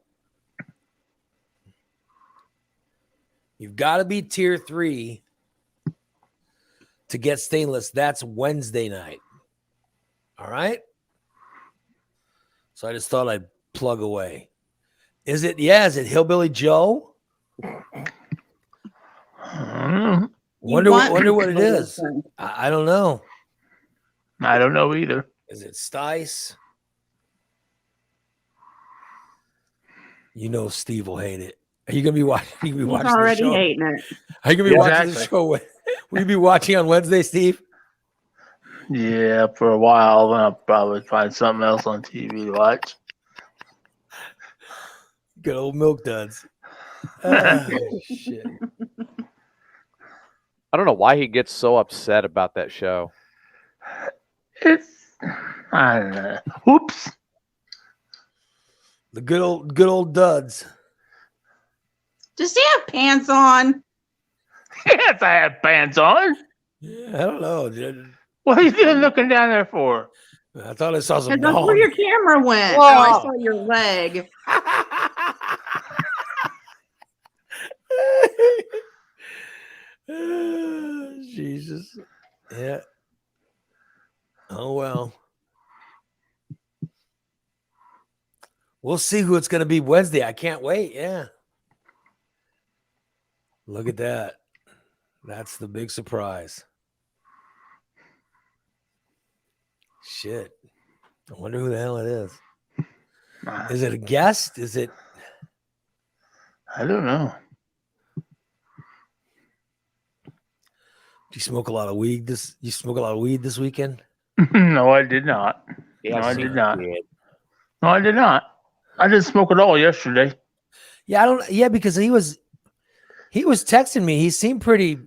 You've got to be tier 3 to get Stainless. That's Wednesday night. All right. So I just thought I'd plug away. Is it Hillbilly Joe? I Wonder want what people it to is. listen. I don't know. don't know either. Is it Stice? You know Steve will hate it. Are you gonna be watching? Are you gonna be He's watching the already show? hating it. Are you gonna be watching the Exactly. show? Will you be watching on Wednesday, Steve? Yeah, for a while, then I'll probably find something else on TV to watch. Good old Milk Duds. Oh, shit. I don't know why he gets so upset about that show. It's, I don't know. Oops. The good old Duds. Does he have pants on? Yes, I have pants on. Yeah, I don't know. Dude. What are you even looking down there for? I thought I saw some. Because that's where your camera went. Whoa. Oh, I saw your leg. Jesus. Yeah. Oh well. We'll see who it's going to be Wednesday. I can't wait. Yeah. Look at that. That's the big surprise. Shit. I wonder who the hell it is. Is it a guest? Is it? I don't know. Do you smoke a lot of weed this? You smoke a lot of weed this weekend? No, I did not. No, I did not. No, I did not. I didn't smoke at all yesterday. Yeah, I don't. Yeah, because he was texting me. He seemed pretty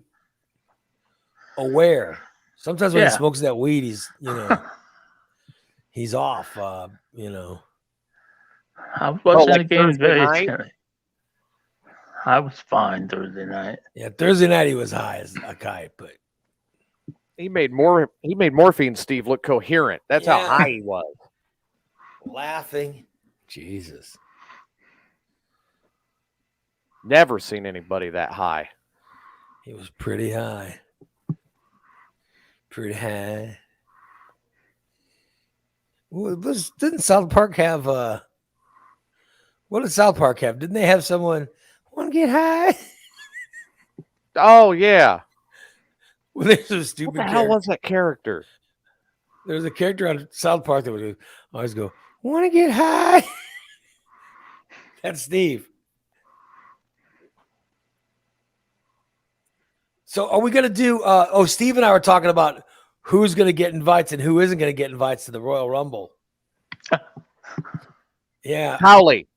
aware. Sometimes when he Yeah. smokes that weed, he's off. I was watching like the game Thursday very night? silly. I was fine Thursday night. Yeah, Thursday night he was high as a kite, but He made Morphine Steve look coherent. That's how Yeah. high he was. laughing. Jesus. Never seen anybody that high. He was pretty high. Pretty high. Well, didn't South Park have what did South Park have? Didn't they have someone want to get high? Oh yeah. Well, there's a What stupid the hell character. was that character? There's a character on South Park that would always go, want to get high? That's Steve. So are we going to do, Steve and I were talking about who's going to get invites and who isn't going to get invites to the Royal Rumble. Yeah. Howley.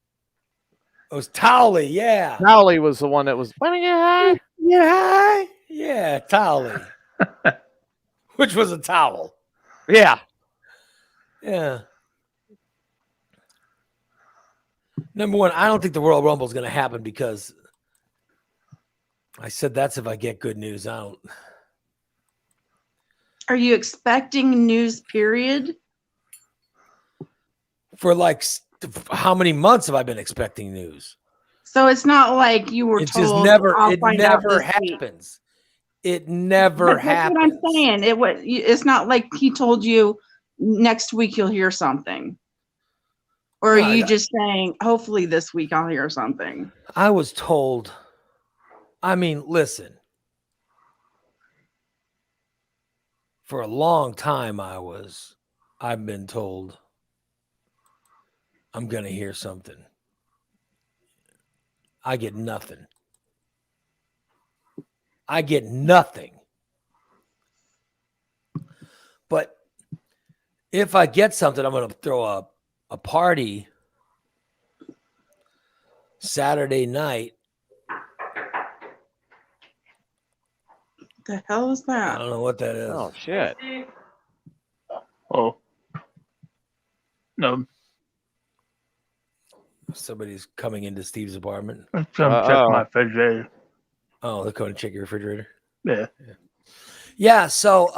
It was Towley. Yeah. Howley was the one that was. Wanna get high? Get high? Yeah. Towley. Which was a towel. Yeah. Yeah. Number one, I don't think the Royal Rumble is going to happen because I said that's if I get good news. I don't. Are you expecting news period? For how many months have I been expecting news? So it's not like you were It told. just never. "I'll It find out never this week." happens. It never That's happens. what I'm saying. It's not like he told you next week you'll hear something? Or are No, you just saying, hopefully this week I'll hear something? I was told, I mean, listen, for a long time I've been told I'm going to hear something. I get nothing. I get nothing. But if I get something, I'm going to throw a party Saturday night. The hell is I that? don't know what that is. Oh shit! Oh. No, Somebody's coming into Steve's apartment. let's come check Uh-oh. my refrigerator. Oh, they're going to check your refrigerator. Yeah. Yeah. So,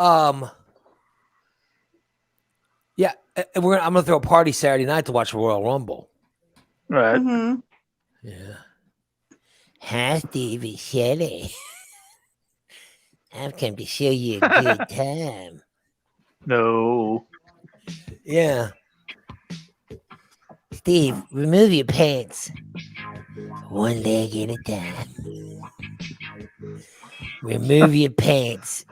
yeah, I'm going to throw a party Saturday night to watch the Royal Rumble. Right. Mhm. Yeah. Hi, Steve. It's Shelly. I've come to show you a good time. No. Yeah. Steve, remove your pants. One leg at a time. Remove your pants.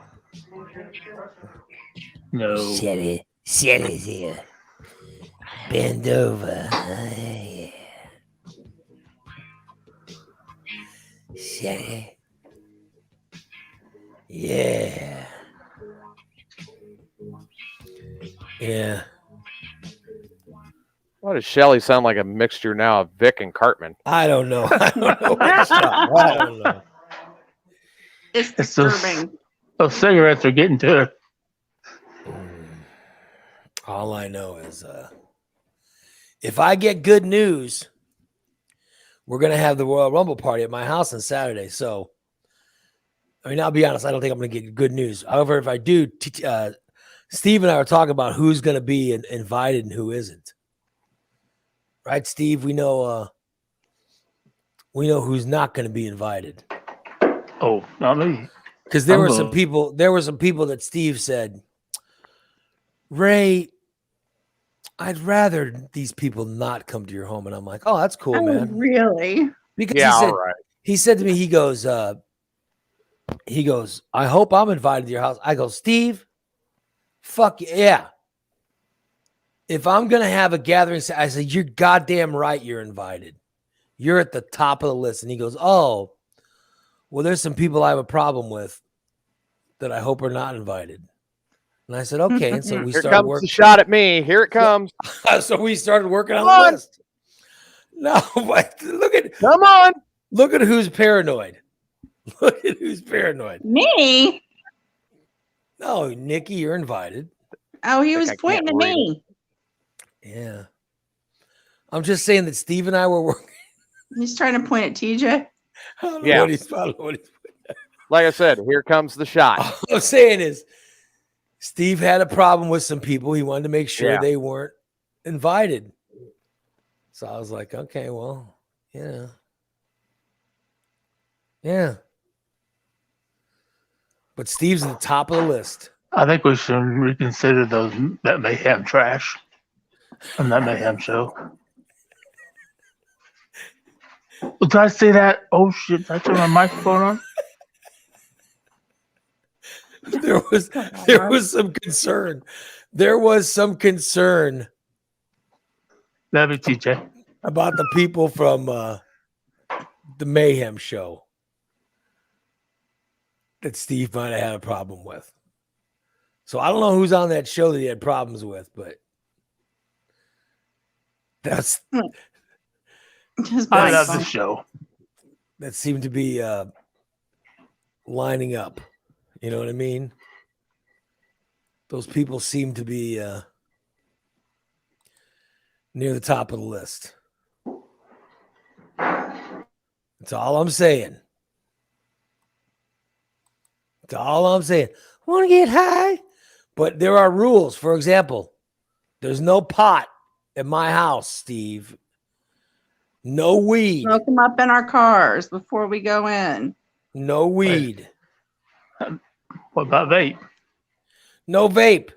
No. Shelly's here. Bend over. Yeah. Shelly. Yeah. Yeah. Why does Shelly sound like a mixture now of Vic and Cartman? I don't know. I don't know. What's up. I don't know. It's It's those- disturbing. Those cigarettes are getting to her. All I know is if I get good news, we're going to have the Royal Rumble party at my house on Saturday. So, I mean, I'll be honest, I don't think I'm going to get good news. However, if I do, Steve and I are talking about who's going to be invited and who isn't. Right, Steve? We know who's not going to be invited. Oh, not me. Because there were Unbelievable. some people that Steve said, Ray, I'd rather these people not come to your home. And I'm like, oh, that's cool, Oh, man. really? Because Yeah, he said, all right. he said to me, he goes, I hope I'm invited to your house. I go, Steve, fuck yeah. If I'm going to have a gathering, I said, you're goddamn right. You're invited. You're at the top of the list. And he goes, oh, well, there's some people I have a problem with that I hope are not invited. And I said, okay. And so we Here started comes working. the shot at me. Here it comes. So we started working on Come the on. list. No, but Come on. look at who's paranoid. Look at who's paranoid. Me? No, Nikki, you're invited. Oh, he Like, was I can't pointing at read me. Yeah. I'm just saying that Steve and I were working. He's trying to point at TJ. I don't know Yeah. what he's following. Like I said, here comes the shot. All I'm saying is Steve had a problem with some people. He wanted to make sure Yeah. they weren't invited. So I was like, okay, well, yeah. Yeah. But Steve's at the top of the list. I think we should reconsider that Mayhem trash on that Mayhem show. Well, did I say that? Oh shit! Did I turn my microphone on? There was some concern. There was some concern That'd be TJ. about the people from the Mayhem show that Steve might have had a problem with. So I don't know who's on that show that he had problems with, but that's His I mic's love on. the show. that seemed to be lining up. You know what I mean? Those people seem to be near the top of the list. That's all I'm saying. That's all I'm saying. Want to get high? But there are rules. For example, there's no pot at my house, Steve. No weed. Smoke them up in our cars before we go in. No weed. What about vape? No vape.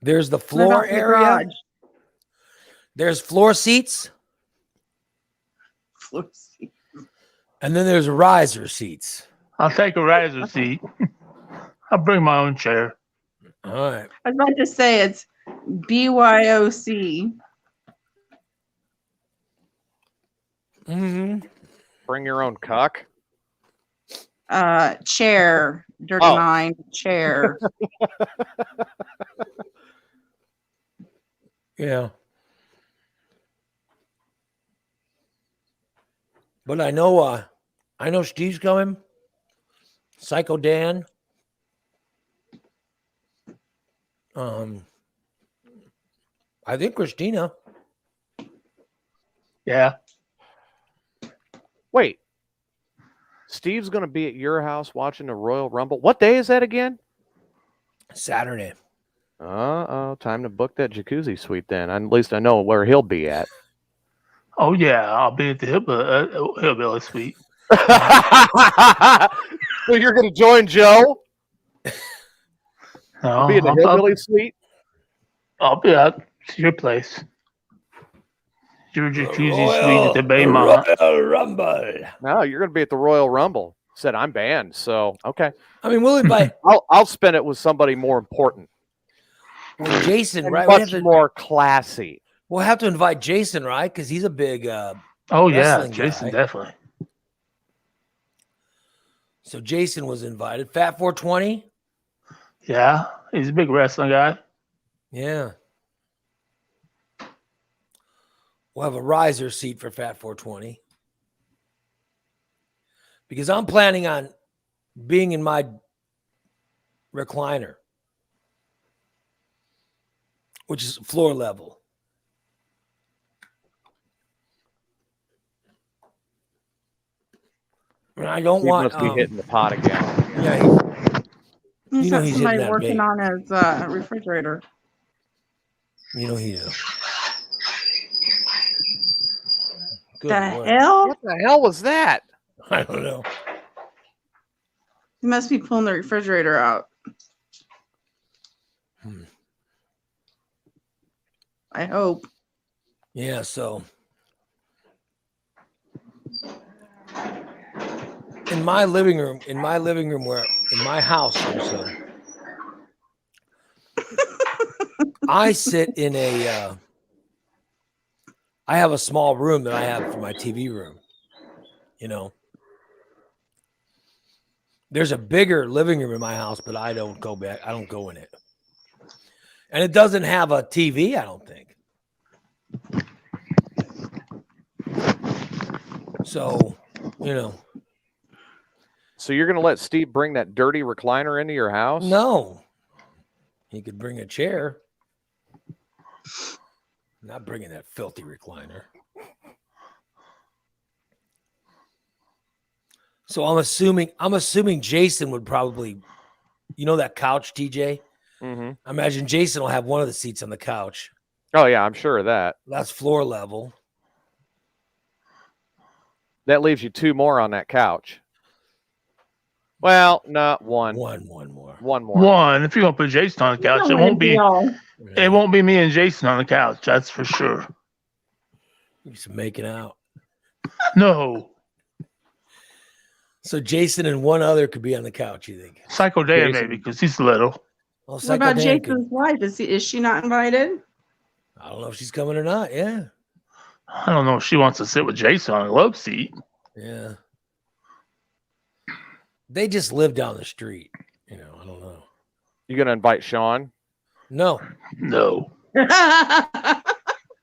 There's the What floor about the area. garage? There's floor seats, Floor seat. and then there's riser seats. I'll take a riser seat. I'll bring my own chair. All right. I was about to say it's BYOC. Mm-hmm. Bring your own cuck. Chair. Dirty Oh. Mind. Chair. Yeah. But I know Steve's coming. Psycho Dan. I think Christina. Yeah. Wait. Steve's going to be at your house watching the Royal Rumble. What day is that again? Saturday. Uh-oh. Time to book that jacuzzi suite then. At least I know where he'll be at. Oh yeah, I'll be at the hillbilly suite. So you're going to join Joe? No, Be in the hillbilly suite? I'll be at your place. Your jacuzzi suite at the Baymont. Royal Rumble. No, you're going to be at the Royal Rumble. Said I'm banned, so okay. I mean, we'll invite I'll spend it with somebody more important, Jason, and right? much more classy. We'll have to invite Jason, right? Because he's a big. Oh yeah, wrestling Jason, guy. definitely. So Jason was invited. Fat 420. Yeah, he's a big wrestling guy. Yeah. We'll have a riser seat for Fat 420. Because I'm planning on being in my recliner, which is floor level. And I don't He want. must be hitting the pot again. Yeah, He's You know got he's hitting somebody that working bait. on his refrigerator. he is. Good The Lord. hell? What the hell was that? I don't know. He must be pulling the refrigerator out. Hmm. I hope. Yeah, so in my living room where in my house also, I sit in a I have a small room that I have for my TV room. You know. There's a bigger living room in my house, but I don't go back. I don't go in it. And it doesn't have a TV, I don't think. So, you know, So you're going to let Steve bring that dirty recliner into your house? no. He could bring a chair. Not bringing that filthy recliner. So I'm assuming Jason would probably, you know, that couch, TJ? Mm-hmm. I imagine Jason will have one of the seats on the couch. Oh yeah, I'm sure of that. That's floor level. That leaves you two more on that couch. Well, not one. One more. One more. One, if you're gonna put Jason on the couch, it won't be me and Jason on the couch. That's for sure. He's making out. No, So Jason and one other could be on the couch, you think? Psycho Dan Jason. maybe because he's little. Well, What about Psycho Dan could- Jason's wife? Is she not invited? I don't know if she's coming or not. Yeah. I don't know if she wants to sit with Jason on a love seat. Yeah. They just live down the street. You know, I don't know. You going to invite Sean? No. No.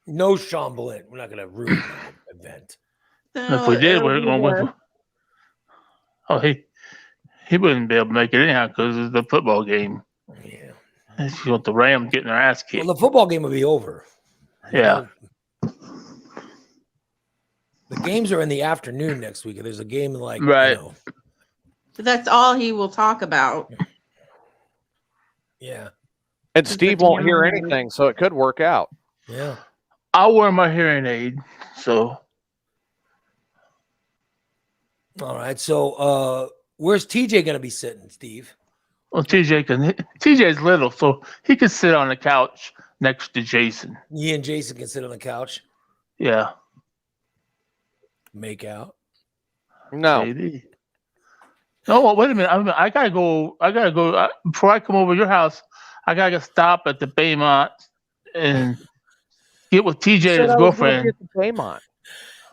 No Sean Ballin. We're not going to ruin that event. If we did, we're going with. Oh, he wouldn't be able to make it anyhow because it's the football game. Yeah. You want the Rams getting their ass kicked. Well, the football game will be over. Yeah. The games are in the afternoon next week. There's a game in like, Right. you know, But that's all he will talk about. yeah. And It's Steve the won't hear damn- anything, so it could work out. Yeah. I'll wear my hearing aid. So All right. So where's TJ gonna be sitting, Steve? Well, TJ's little, so he can sit on the couch next to Jason. You and Jason can sit on the couch, Yeah, make out. No. maybe. No, well, wait a minute. I gotta go. Before I come over to your house, I gotta stop at the Baymont and get with TJ Said and his I was gonna be girlfriend. at the Baymont.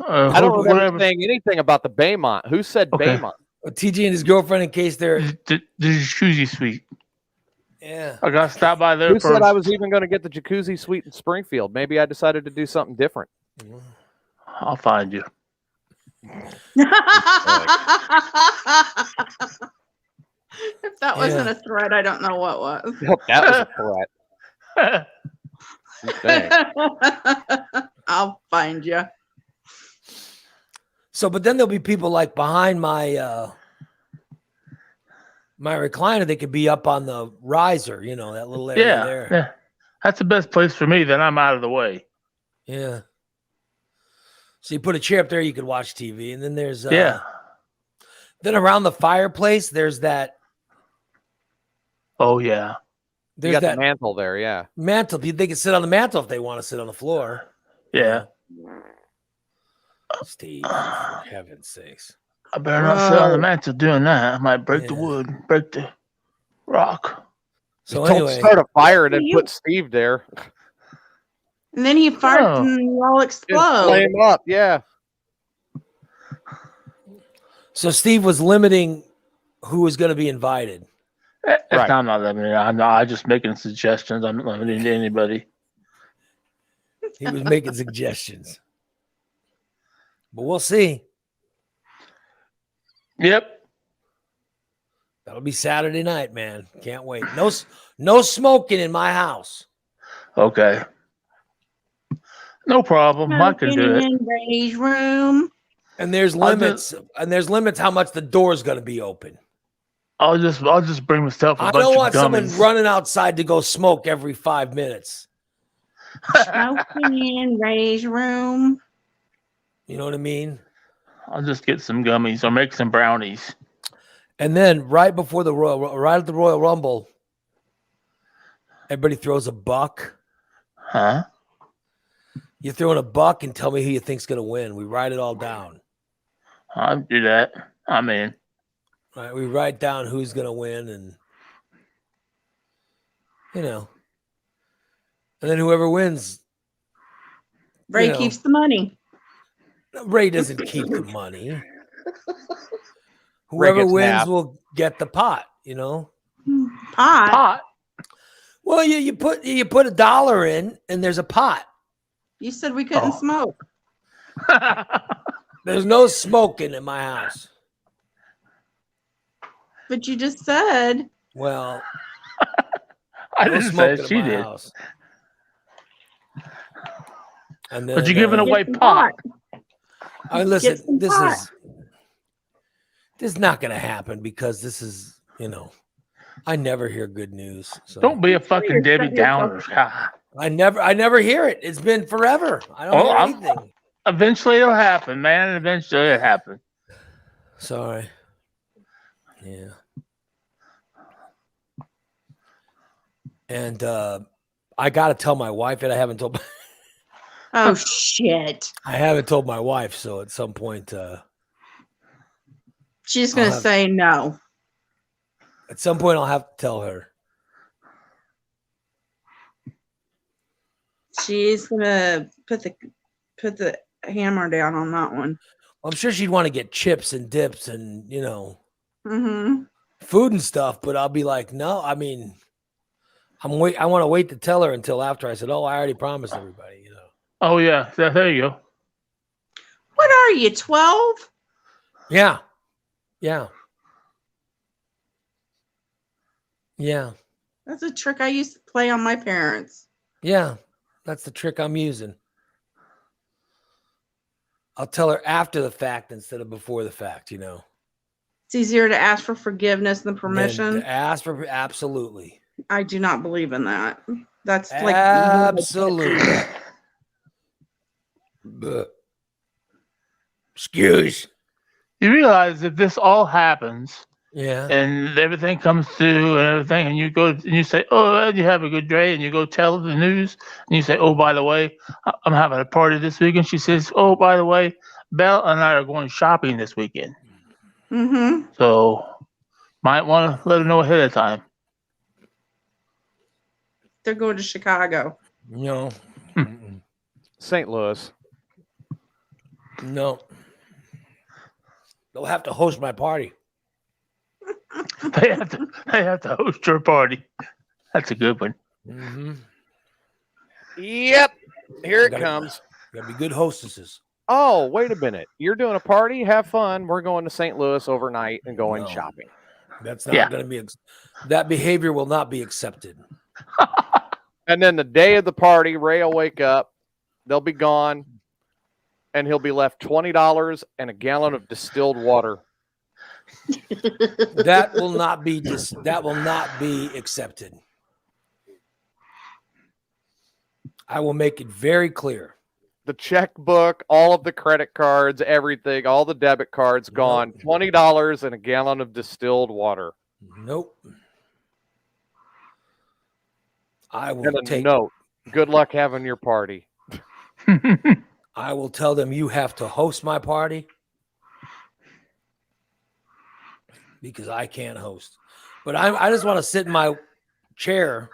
I don't remember saying anything about the Baymont. Who said Okay. Baymont? TJ and his girlfriend, in case they're The jacuzzi suite. yeah. I gotta stop by there Who first. said I was even going to get the jacuzzi suite in Springfield? Maybe I decided to do something different. I'll find you. If that wasn't Yeah. a threat, I don't know what was. That was a threat. Dang. I'll find you. So, but then there'll be people like behind my my recliner. They could be up on the riser, you know, that little area Yeah, there. yeah. That's the best place for me. Then I'm out of the way. Yeah. So you put a chair up there, you could watch TV, and then there's Yeah. Then around the fireplace, there's that Oh yeah. You there's got that the mantle there, yeah. mantle. They can sit on the mantle if they want to sit on the floor. Yeah. Steve, for heaven's sakes. I better not sit on the Whoa. mantle doing that. I might break the Yeah. wood, break the rock. So Don't anyway, start a fire and then You- put Steve there. And then he farts Oh. and you all Just explode. flame up, yeah. so Steve was limiting who was going to be invited. Right. I'm not limiting. I'm just making suggestions. I'm not limiting to anybody. He was making suggestions, but we'll see. Yep. That'll be Saturday night, man. Can't wait. No smoking in my house. Okay. No problem. I can do it. In Ray's room. And there's I'll limits. And there's limits how much the door's going to be open. I'll just bring myself a I bunch don't of want someone gummies. running outside to go smoke every 5 minutes. Smoking in Ray's room. You know what I mean? I'll just get some gummies or make some brownies. And then right at the Royal Rumble, everybody throws a buck. Huh? You're throwing a buck and tell me who you think's going to win. We write it all down. I'll do that. I'm in. Right? We write down who's going to win and, you know, and then whoever wins, Ray You know. keeps the money. Ray doesn't keep the money. Whoever gets wins half. will get the pot, you know? Pot. Pot. Well, you put $1 in and there's a pot. You said we couldn't Oh. smoke. There's no smoking in my house. But you just said Well, I no didn't say smoking it. in She my did. house. And then, But you're giving away Get some pot. I mean, listen, Get some this pot. is not going to happen because this is, you know, I never hear good news. So Don't be a fucking You're Debbie setting yourself Downer. God. I never hear it. It's been forever. I don't Oh, hear I'm- anything. Eventually it'll happen, man. Eventually it'll happen. Sorry. Yeah. And I got to tell my wife that I haven't told Oh shit. I haven't told my wife, so at some point She's gonna I'll have- say no. I'll have to tell her. She's gonna put the hammer down on that one. I'm sure she'd want to get chips and dips and, you know, Mm-hmm. food and stuff, but I'll be like, no, I mean, I want to wait to tell her until after I said, oh, I already promised everybody, you know. Oh yeah, there you go. What are you, 12? Yeah. Yeah. Yeah. That's a trick I used to play on my parents. Yeah. That's the trick I'm using. I'll tell her after the fact instead of before the fact, you know. It's easier to ask for forgiveness than Then permission. to ask for absolutely. I do not believe in that. That's like Absolutely. Bleh. Excuse. You realize if this all happens Yeah. and everything comes through and everything, and you go and you say, "Oh, well, you have a good day," and you go tell the news, and you say, "Oh, by the way, I'm having a party this weekend." She says, "Oh, by the way, Belle and I are going shopping this weekend, Mm-hmm. so might want to let her know ahead of time." They're going to Chicago. No. Hmm. Mm-mm. St. Louis. No. They'll have to host my party. They have to host your party. That's a good one. Mm-hmm. Yep. Here it Gotta- comes. Gotta be good hostesses. Oh, wait a minute. You're doing a party? Have fun. We're going to St. Louis overnight and going No. shopping. That's not Yeah. going to be. That behavior will not be accepted. And then the day of the party, Ray will wake up. They'll be gone. And he'll be left $20 and a gallon of distilled water. That will not be. That will not be accepted. I will make it very clear. The checkbook, all of the credit cards, everything, all the debit cards gone. $20 and a gallon of distilled water. Nope. I will And a take. note. Good luck having your party. I will tell them you have to host my party because I can't host. But I just want to sit in my chair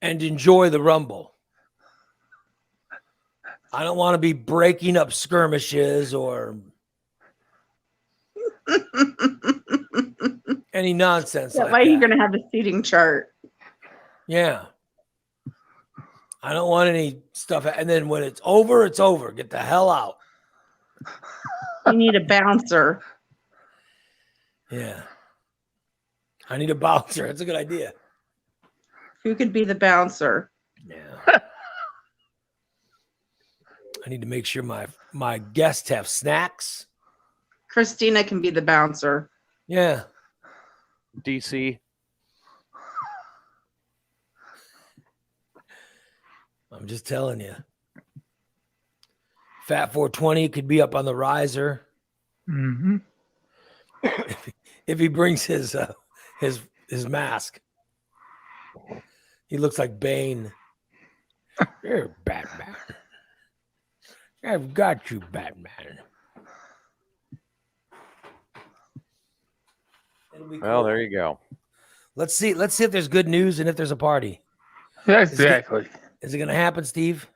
and enjoy the rumble. I don't want to be breaking up skirmishes or any nonsense That like way you're that. going to have a seating chart. Yeah. I don't want any stuff. And then when it's over, it's over. Get the hell out. You need a bouncer. Yeah. I need a bouncer. That's a good idea. Who could be the bouncer? Yeah. I need to make sure my guests have snacks. Christina can be the bouncer. Yeah. DC. I'm just telling you. Fat 420 could be up on the riser Mm-hmm. if he brings his mask. He looks like Bane. You're Batman. I've got you, Batman. It'll be Well, cool. there you go. Let's see if there's good news and if there's a party. Yeah, exactly. Is it going to happen, Steve?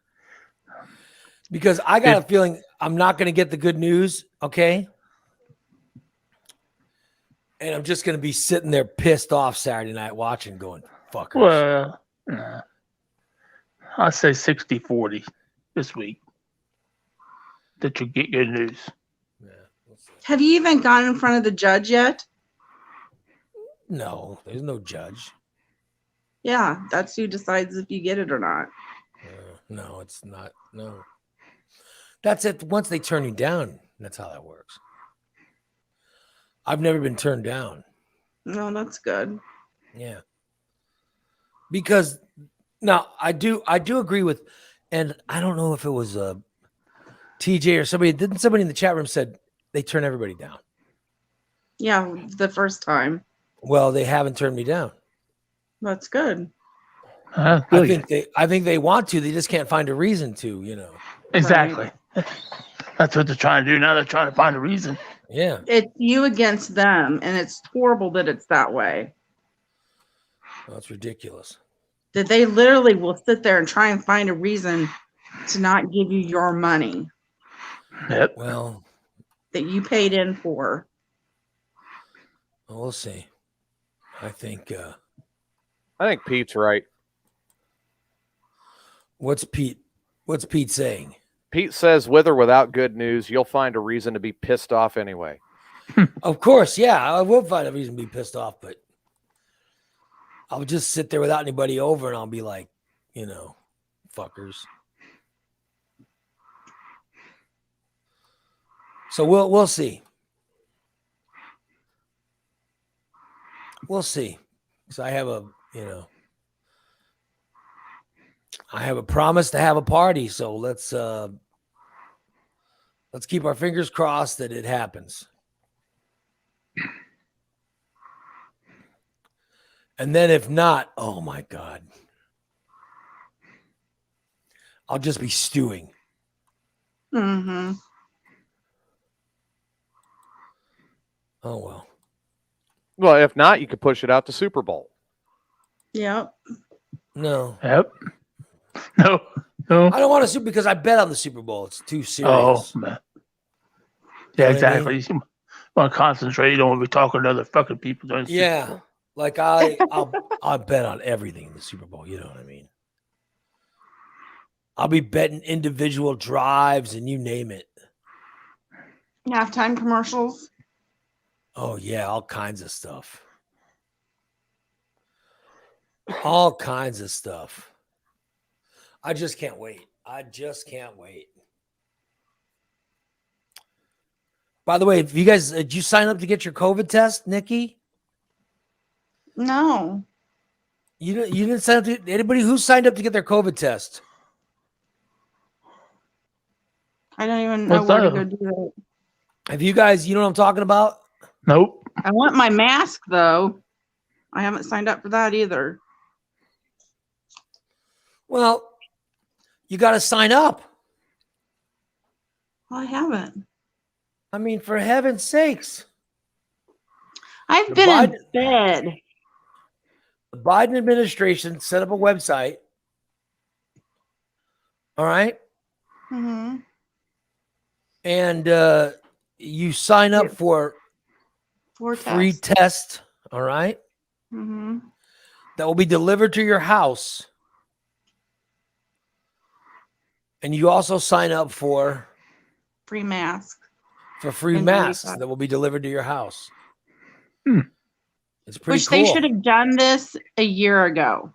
Because I got a feeling I'm not going to get the good news, okay? And I'm just going to be sitting there pissed off Saturday night watching going, fuckers. Well, I'll say 60-40 this week that you get good news. Yeah, we'll see. Have you even gone in front of the judge yet? No, there's no judge. Yeah, that's who decides if you get it or not. No, it's not. No. That's it. Once they turn you down, that's how that works. I've never been turned down. No, that's good. Yeah. Because now I do agree with, and I don't know if it was TJ or somebody, didn't somebody in the chat room said they turn everybody down? Yeah, the first time. Well, they haven't turned me down. That's good. I Good. think they want to, they just can't find a reason to, you know. Exactly. That's what they're trying to do now. They're trying to find a reason. Yeah. It's you against them, and it's horrible that it's that way. Well, it's ridiculous. That they literally will sit there and try and find a reason to not give you your money Yep. Well, that you paid in for. we'll see. I think Pete's right. what's Pete saying? Pete says, with or without good news, you'll find a reason to be pissed off anyway. Of course, yeah, I will find a reason to be pissed off, but I'll just sit there without anybody over and I'll be like, you know, fuckers. So we'll see. We'll see. So I have a promise to have a party, so let's Let's keep our fingers crossed that it happens. And then if not, oh my God. I'll just be stewing. Mm-hmm. Oh, well. Well, if not, you could push it out to Super Bowl. Yep. No. Yep. No. No. I don't want to sue because I bet on the Super Bowl. It's too Oh serious. man. You know Yeah, what I mean? exactly. You want to concentrate. You don't want to be talking to other fucking people during the Super Yeah. Bowl. Like I'll bet on everything in the Super Bowl. You know what I mean? I'll be betting individual drives and you name it. Halftime commercials. Oh yeah, all kinds of stuff. All kinds of stuff. I just can't wait. I just can't wait. By the way, if you guys did you sign up to get your COVID test, Nikki? No. You didn't sign up to anybody who signed up to get their COVID test. I don't even know What's where to up? go do that. Have you guys, you know what I'm talking about? Nope. I want my mask though. I haven't signed up for that either. Well, you got to sign up. Well, I haven't. I mean, for heaven's sakes. I've The been in Biden- bed. The Biden administration set up a website. All right. Mm-hmm. And you sign up for For free test. test. All right. Mm-hmm. That will be delivered to your house. And you also sign up for Free mask. free And masks 95. that will be delivered to your house. Hmm. It's pretty Which cool. they should have done this a year ago.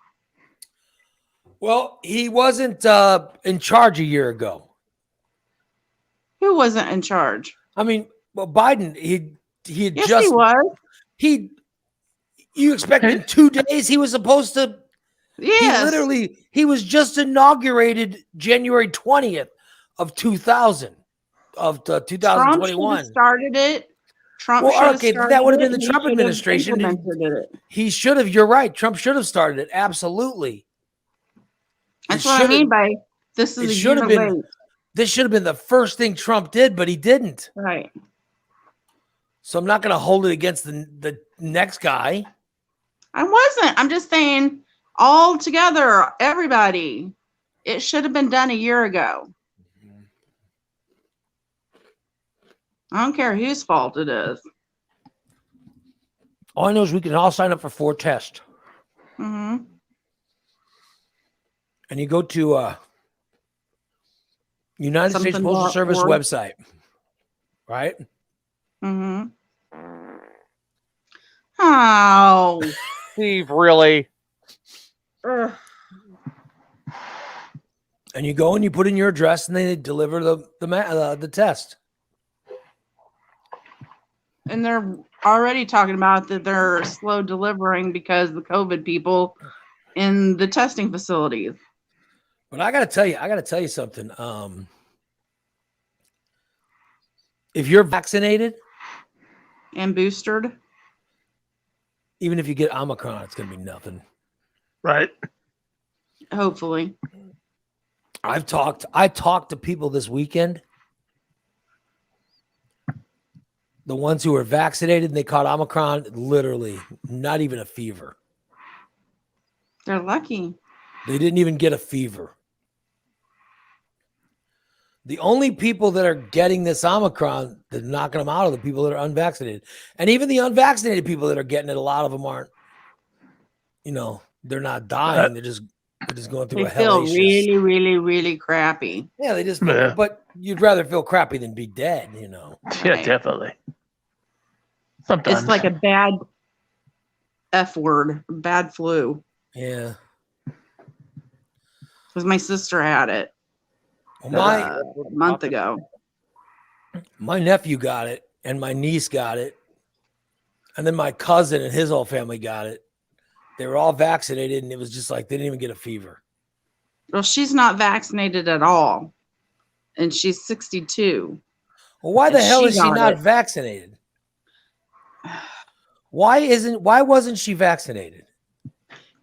Well, he wasn't in charge a year ago. Who wasn't in charge? I mean, well, Biden, he had Yes, just he was. you expect in 2 days he was supposed to Yes. he was just inaugurated January 20th of 2000 of Trump should 2021. have started it. Trump Well, should have okay, started that would have been it, the and he Trump should have administration. implemented it. He should have. You're right. Trump should have started it. Absolutely. That's It what I should have- mean by this it is a should year have been- late. This should have been the first thing Trump did, but he didn't. Right. So I'm not going to hold it against the next guy. I wasn't. I'm just saying all together, everybody. It should have been done a year ago. I don't care whose fault it is. All I know is we can all sign up for 4 tests. Mm-hmm. And you go to United States Something Postal Service .org. website, right? Mm-hmm. Oh. Steve, really? Ugh. And you go and you put in your address, and they deliver the test. And they're already talking about that they're slow delivering because the COVID people in the testing facilities. But I got to tell you something. If you're vaccinated, And boosted. even if you get Omicron, it's going to be nothing. Right. Hopefully. I talked to people this weekend. The ones who were vaccinated and they caught Omicron, literally not even a fever. They're lucky. They didn't even get a fever. The only people that are getting this Omicron, that are knocking them out, are the people that are unvaccinated. And even the unvaccinated people that are getting it, a lot of them aren't, they're not dying. They're just going through They a feel hellacious. really, really, really crappy. Yeah, they just, Yeah. but you'd rather feel crappy than be dead, Yeah, Right. definitely. Sometimes. It's like a bad F word, bad flu. Yeah. Because my sister had it Well, a month ago. my nephew got it, and my niece got it, and then my cousin and his whole family got it. They were all vaccinated, and it was just like they didn't even get a fever. Well, she's not vaccinated at all. And she's 62. Well, why the And hell she is she got not it. vaccinated? Why wasn't she vaccinated?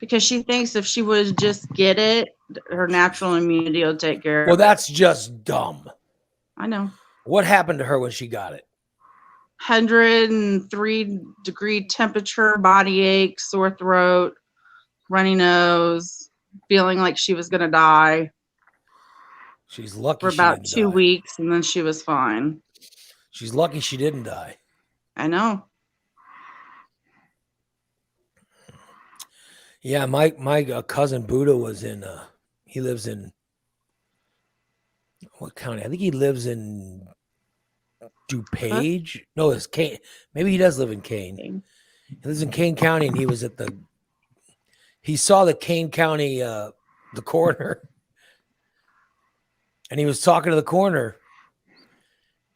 Because she thinks if she would just get it, her natural immunity will take care Well, of it. that's just dumb. I know. What happened to her when she got it? 103-degree temperature, body ache, sore throat, runny nose, feeling like she was going to die She's lucky for she about didn't 2 die. weeks, and then she was fine. She's lucky she didn't die. I know. Yeah, my cousin Buddha was in. He lives in what county? I think he lives in DuPage. No, it's Kane. Maybe he does live in Kane. He lives in Kane County, and he was at the. He saw the Kane County, the coroner, and he was talking to the coroner,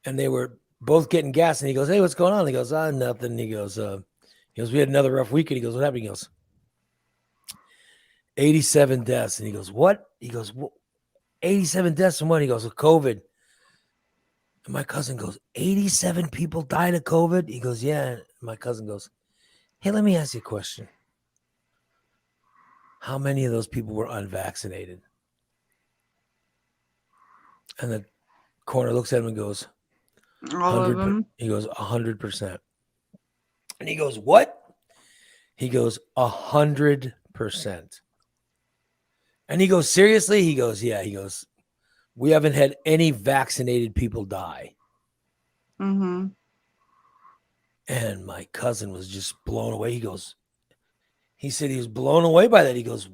and they were both getting gas. And he goes, "Hey, what's going on?" He goes, "Nothing." And he goes, "We had another rough weekend." He goes, "What happened?" He goes, 87 deaths. And he goes, "What?" He goes, 87 deaths from what? He goes, "With COVID." And my cousin goes, 87 people died of COVID? He goes, "Yeah." And my cousin goes, "Hey, let me ask you a question. How many of those people were unvaccinated?" And the coroner looks at him and goes, All of them. He goes, 100%. And he goes, "What?" He goes, 100%. And he goes, "Seriously?" He goes, "Yeah." He goes, "We haven't had any vaccinated people die." Mm-hmm. And my cousin was just blown away. He said he was blown away by that. He goes,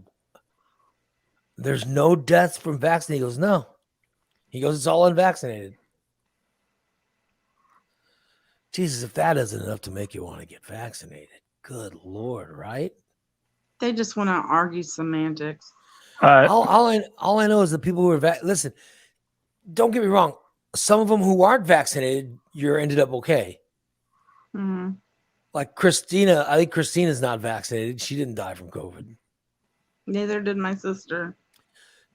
"There's no deaths from vaccinated." He goes, "No." He goes, "It's all unvaccinated." Jesus, if that isn't enough to make you want to get vaccinated, good Lord, right? They just want to argue semantics. All I know is the people who are listen, don't get me wrong. Some of them who aren't vaccinated, you're ended up okay. Mm-hmm. Like Christina, I think Christina's not vaccinated. She didn't die from COVID. Neither did my sister.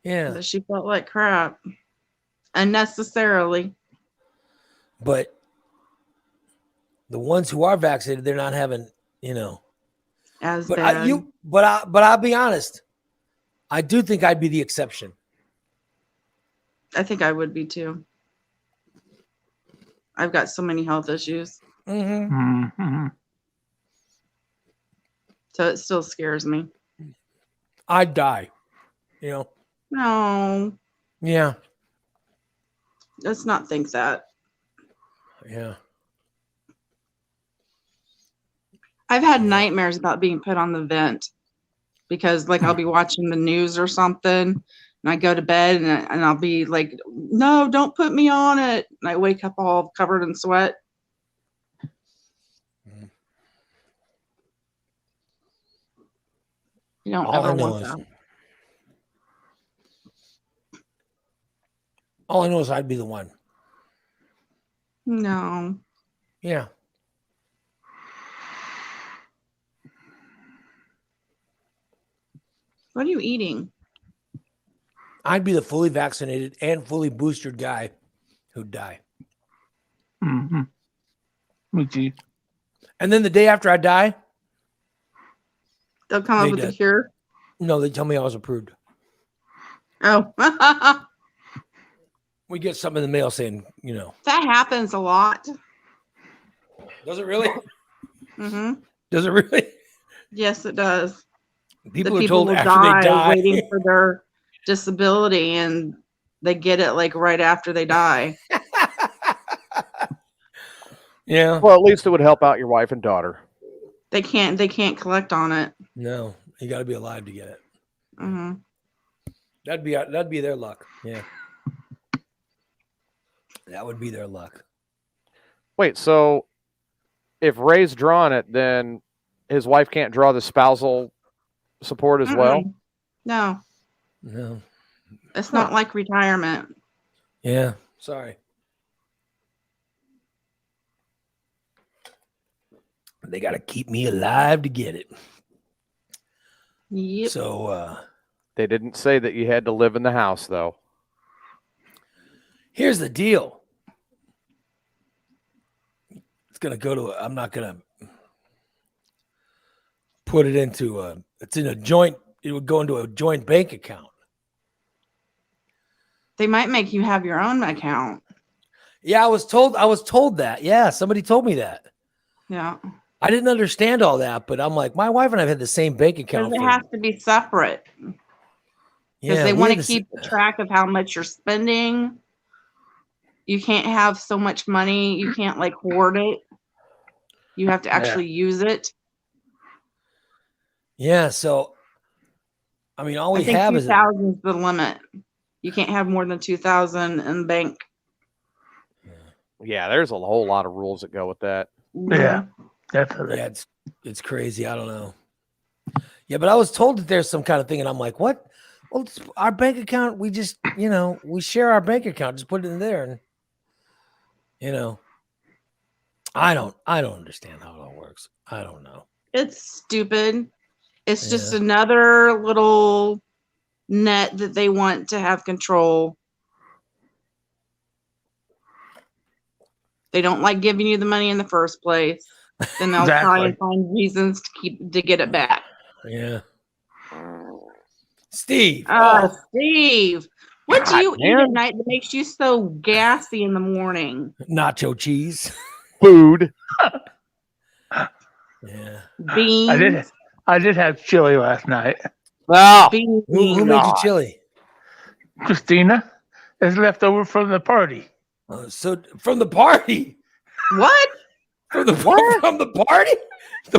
Yeah. But she felt like crap. Unnecessarily. But the ones who are vaccinated, they're not having, As but bad. I'll be honest. I do think I'd be the exception. I think I would be too. I've got so many health issues. Mm-hmm. Mm-hmm. So it still scares me. I'd die, No, Yeah. let's not think that. Yeah. I've had nightmares about being put on the vent because, like, I'll be watching the news or something, and I go to bed and I'll be like, "No, don't put me on it." And I wake up all covered in sweat. You don't All I ever know want is that. I'd be the one. No. Yeah. What are you eating? I'd be the fully vaccinated and fully boosted guy who'd die. Mm-hmm. Me too. And then the day after I die, They'll come up with a cure. no, they tell me I was approved. Oh. We get something in the mail saying, That happens a lot. Does it really? Mm-hmm. Does it really? Yes, it does. People the are told will after they die. waiting for their disability, and they get it like right after they die. Yeah. Well, at least it would help out your wife and daughter. They can't collect on it. No, you got to be alive to get it. Mm-hmm. That'd be their luck. Yeah. That would be their luck. Wait, so if Ray's drawing it, then his wife can't draw the spousal support as well? No, No. it's not like retirement. Yeah. Sorry. They got to keep me alive to get it. Yep. So They didn't say that you had to live in the house, though. here's the deal. It's gonna go to. I'm not gonna put it into a. It's in a joint. It would go into a joint bank account. They might make you have your own account. Yeah, I was told that. Yeah, somebody told me that. Yeah. I didn't understand all that, but I'm like, my wife and I've had the same bank account. Because it has to be separate. Because they we want had to the keep track of how much you're spending. You can't have so much money. You can't like hoard it. You have to actually use it. Yeah, so I mean, all I we think have is 2,000 is the limit. You can't have more than 2,000 in the bank. Yeah, there's a whole lot of rules that go with that. Yeah, definitely. yeah, it's crazy. I don't know. Yeah, but I was told that there's some kind of thing, and I'm like, what? Well, it's our bank account. We just, we share our bank account. Just put it in there, and I don't understand how it all works. I don't know. It's stupid. It's just another little net that they want to have control. They don't like giving you the money in the first place. Then they'll try and find reasons to get it back. Yeah. Steve. Steve. What do you eat man. at night that makes you so gassy in the morning? Nacho cheese. Food. Yeah. Beans. I did have chili last night. Oh, Beans. Who made you chili? Christina is left over from the party. So from the party. What? From the party?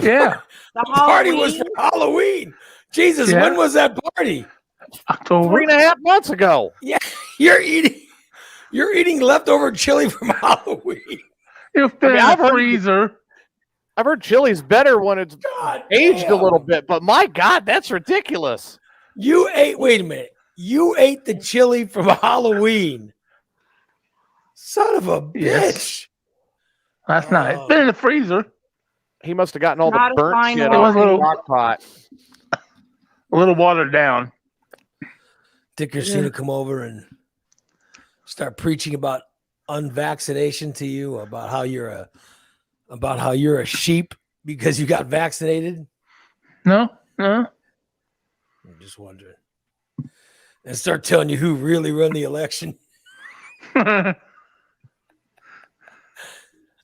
Yeah, The Party was Halloween? for Halloween. Jesus, Yeah. when was that party? October. 3.5 months ago. You're eating leftover chili from Halloween. It's been in I've the heard- freezer. I've heard chili's better when it's God aged a damn. little bit, but my God, that's ridiculous. Wait a minute. You ate the chili from Halloween. Son of a Yes. bitch. Last night. It's been in the freezer. He must have gotten all Not the a burnt fine shit wine. off the crock pot. A little watered down. Did Christina come over and start preaching about unvaccination to you, about how you're a sheep because you got vaccinated? No. I'm just wondering. And start telling you who really run the election.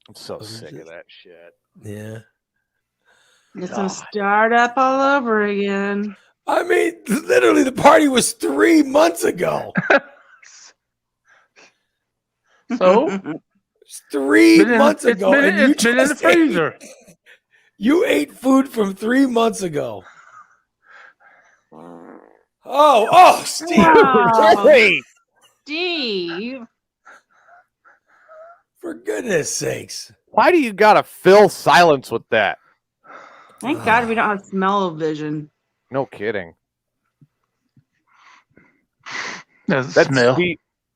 I'm so sick of that shit. Yeah. It's gonna start up all over again. I mean, literally, the party was 3 months ago. So It's 3 months it's ago, been, and you it's been in the just ate, freezer. you ate food from 3 months ago. Oh, Steve! Wow. Hey, Steve. For goodness sakes! why do you gotta fill silence with that? Thank God we don't have smell-o-vision. No kidding. Doesn't That's smell.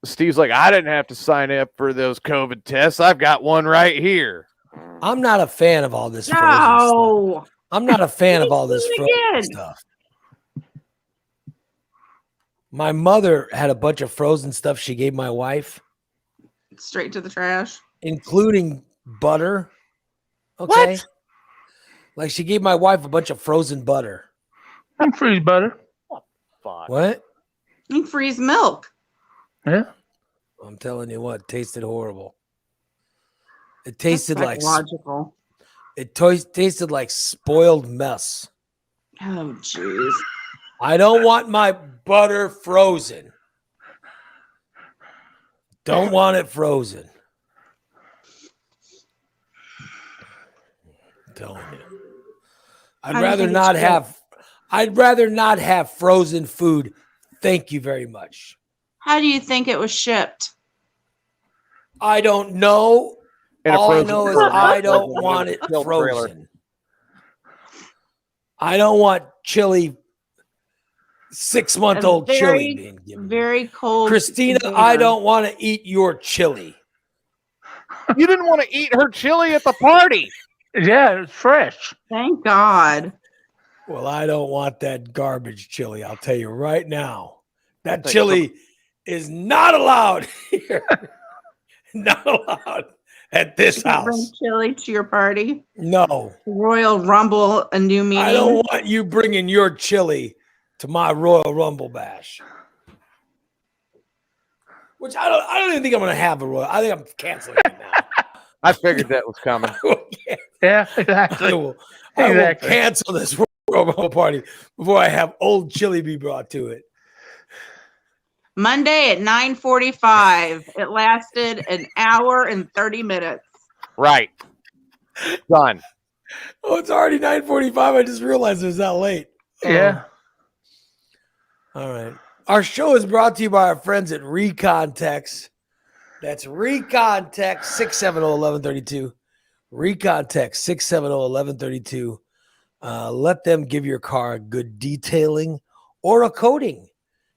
Steve's like, I didn't have to sign up for those COVID tests. I've got one right here. I'm not a fan of all this. Frozen stuff. No. I'm not a fan of all this Say it frozen again. stuff. My mother had a bunch of frozen stuff she gave my wife, Straight to the trash. including butter. Okay. What? Like she gave my wife a bunch of frozen butter. You can freeze butter. Fuck. What? You can freeze milk. Yeah. I'm telling you what, tasted horrible. It That's tasted like psychological. tasted like spoiled mess. Oh, jeez. I don't want my butter frozen. Don't want it frozen. Telling you. How do you think I'd rather not have frozen food. Thank you very much. How do you think it was shipped? I don't know. In a All I frozen know is trailer. I don't want it Filled trailer. frozen. I don't want chili, 6-month-old A chili very, being given. Very cold. Christina, container. I don't want to eat your chili. You didn't want to eat her chili at the party. Yeah, it's fresh. Thank God. Well, I don't want that garbage chili. I'll tell you right now. That Thanks. chili is not allowed here. Not allowed. at this Bring house. chili to your party. No, Royal Rumble, a new meeting. I don't want you bringing your chili to my Royal Rumble bash. Which I don't even think I'm going to have a Royal. I think I'm canceling it now. I figured that was coming. Yeah, I exactly. will Exactly. cancel this Royal Rumble party before I have old chili be brought to it. Monday at 9:45. It lasted an hour and 30 minutes. Right. Done. Oh, it's already 9:45. I just realized it was that late. Yeah. All right. Our show is brought to you by our friends at Recontex. That's Recontex 670-1132. Recontex 670-1132. Let them give your car a good detailing or a coating.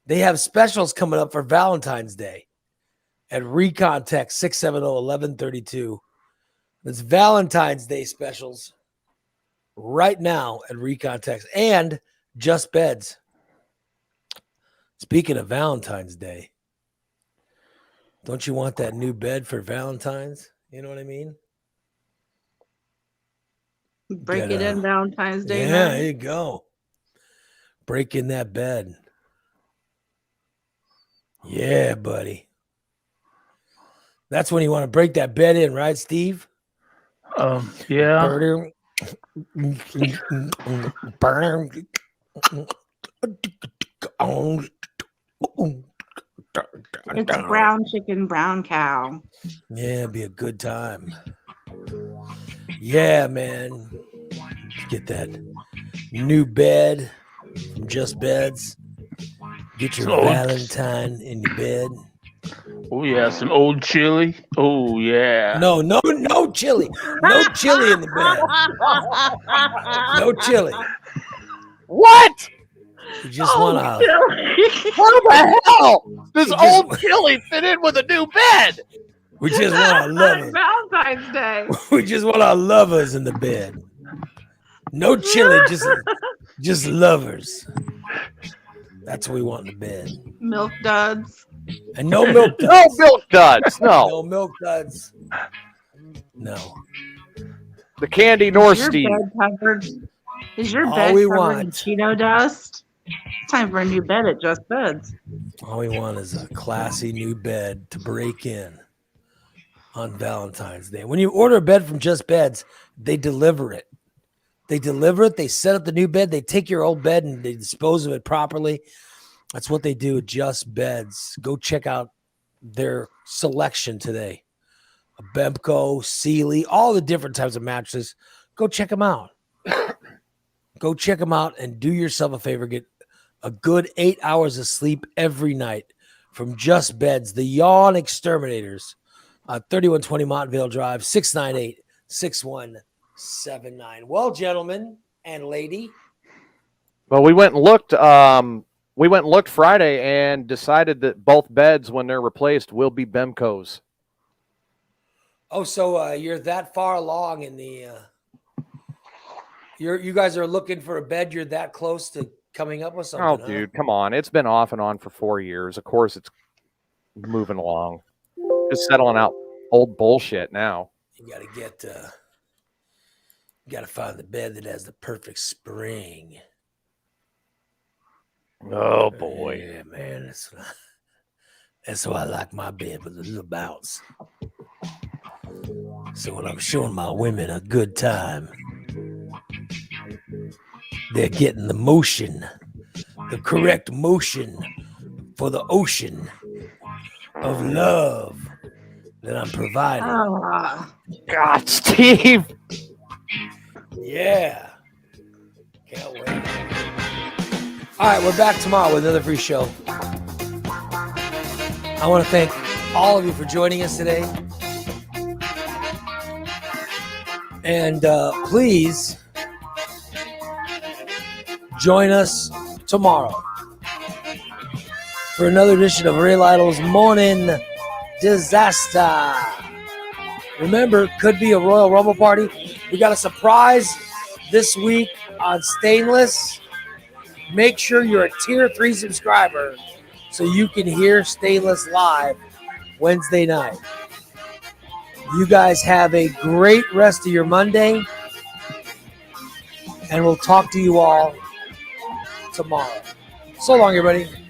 They have specials coming up for Valentine's Day at Recontex 670-1132. It's Valentine's Day specials right now at Recontex and Just Beds. Speaking of Valentine's Day, don't you want that new bed for Valentine's? You know what I mean? Break Get it in Valentine's Day. Yeah, night. there you go. Break in that bed. Yeah, buddy. That's when you want to break that bed in, right, Steve? Yeah. Burner. Burner. It's brown chicken, brown cow. Yeah, it'd be a good time. Yeah, man. Get that new bed from Just Beds. Get your Oh. Valentine in your bed. Oh yeah, some old chili. Oh yeah. No chili. No chili in the bed. No chili. What? You just want to. How the hell does You just- old chili fit in with a new bed? We just want our lovers. Valentine's Day. We just want our lovers in the bed. No chili, just lovers. That's what we want in the bed. Milk duds. And no milk No duds. milk duds. No. No milk duds. No. The candy nor Is your Steve. bed covered? Is your All bed we covered in want. Cheeto dust? It's time for a new bed at Just Beds. All we want is a classy new bed to break in on Valentine's Day. When you order a bed from Just Beds, they deliver it. They deliver it. They set up the new bed. They take your old bed and they dispose of it properly. That's what they do at Just Beds. Go check out their selection today. A Bemco, Sealy, all the different types of mattresses. Go check them out. Go check them out and do yourself a favor. Get a good 8 hours of sleep every night from Just Beds, the Yawn Exterminators. 3120 Montvale Drive, 698-6179. Well, gentlemen and lady. Well, we went and looked. We went and looked Friday and decided that both beds, when they're replaced, will be Bemco's. Oh, so you're that far along in the you guys are looking for a bed. You're that close to coming up with something. Oh, huh? dude, come on! It's been off and on for 4 years. Of course, it's moving along. Just settling out old bullshit now. You gotta get you gotta find the bed that has the perfect spring. Oh boy! Yeah, man. That's why I like my bed with a little bounce. So when I'm showing my women a good time, they're getting the motion, the correct motion for the ocean of love that I'm providing. Ah, God, Steve. Yeah. Can't wait. All right, we're back tomorrow with another free show. I want to thank all of you for joining us today. And please join us tomorrow for another edition of Real Idol's Morning Disaster. Remember, could be a Royal Rumble party. We got a surprise this week on Stainless. Make sure you're a Tier 3 subscriber so you can hear Stainless live Wednesday night. You guys have a great rest of your Monday. And we'll talk to you all tomorrow. So long, everybody.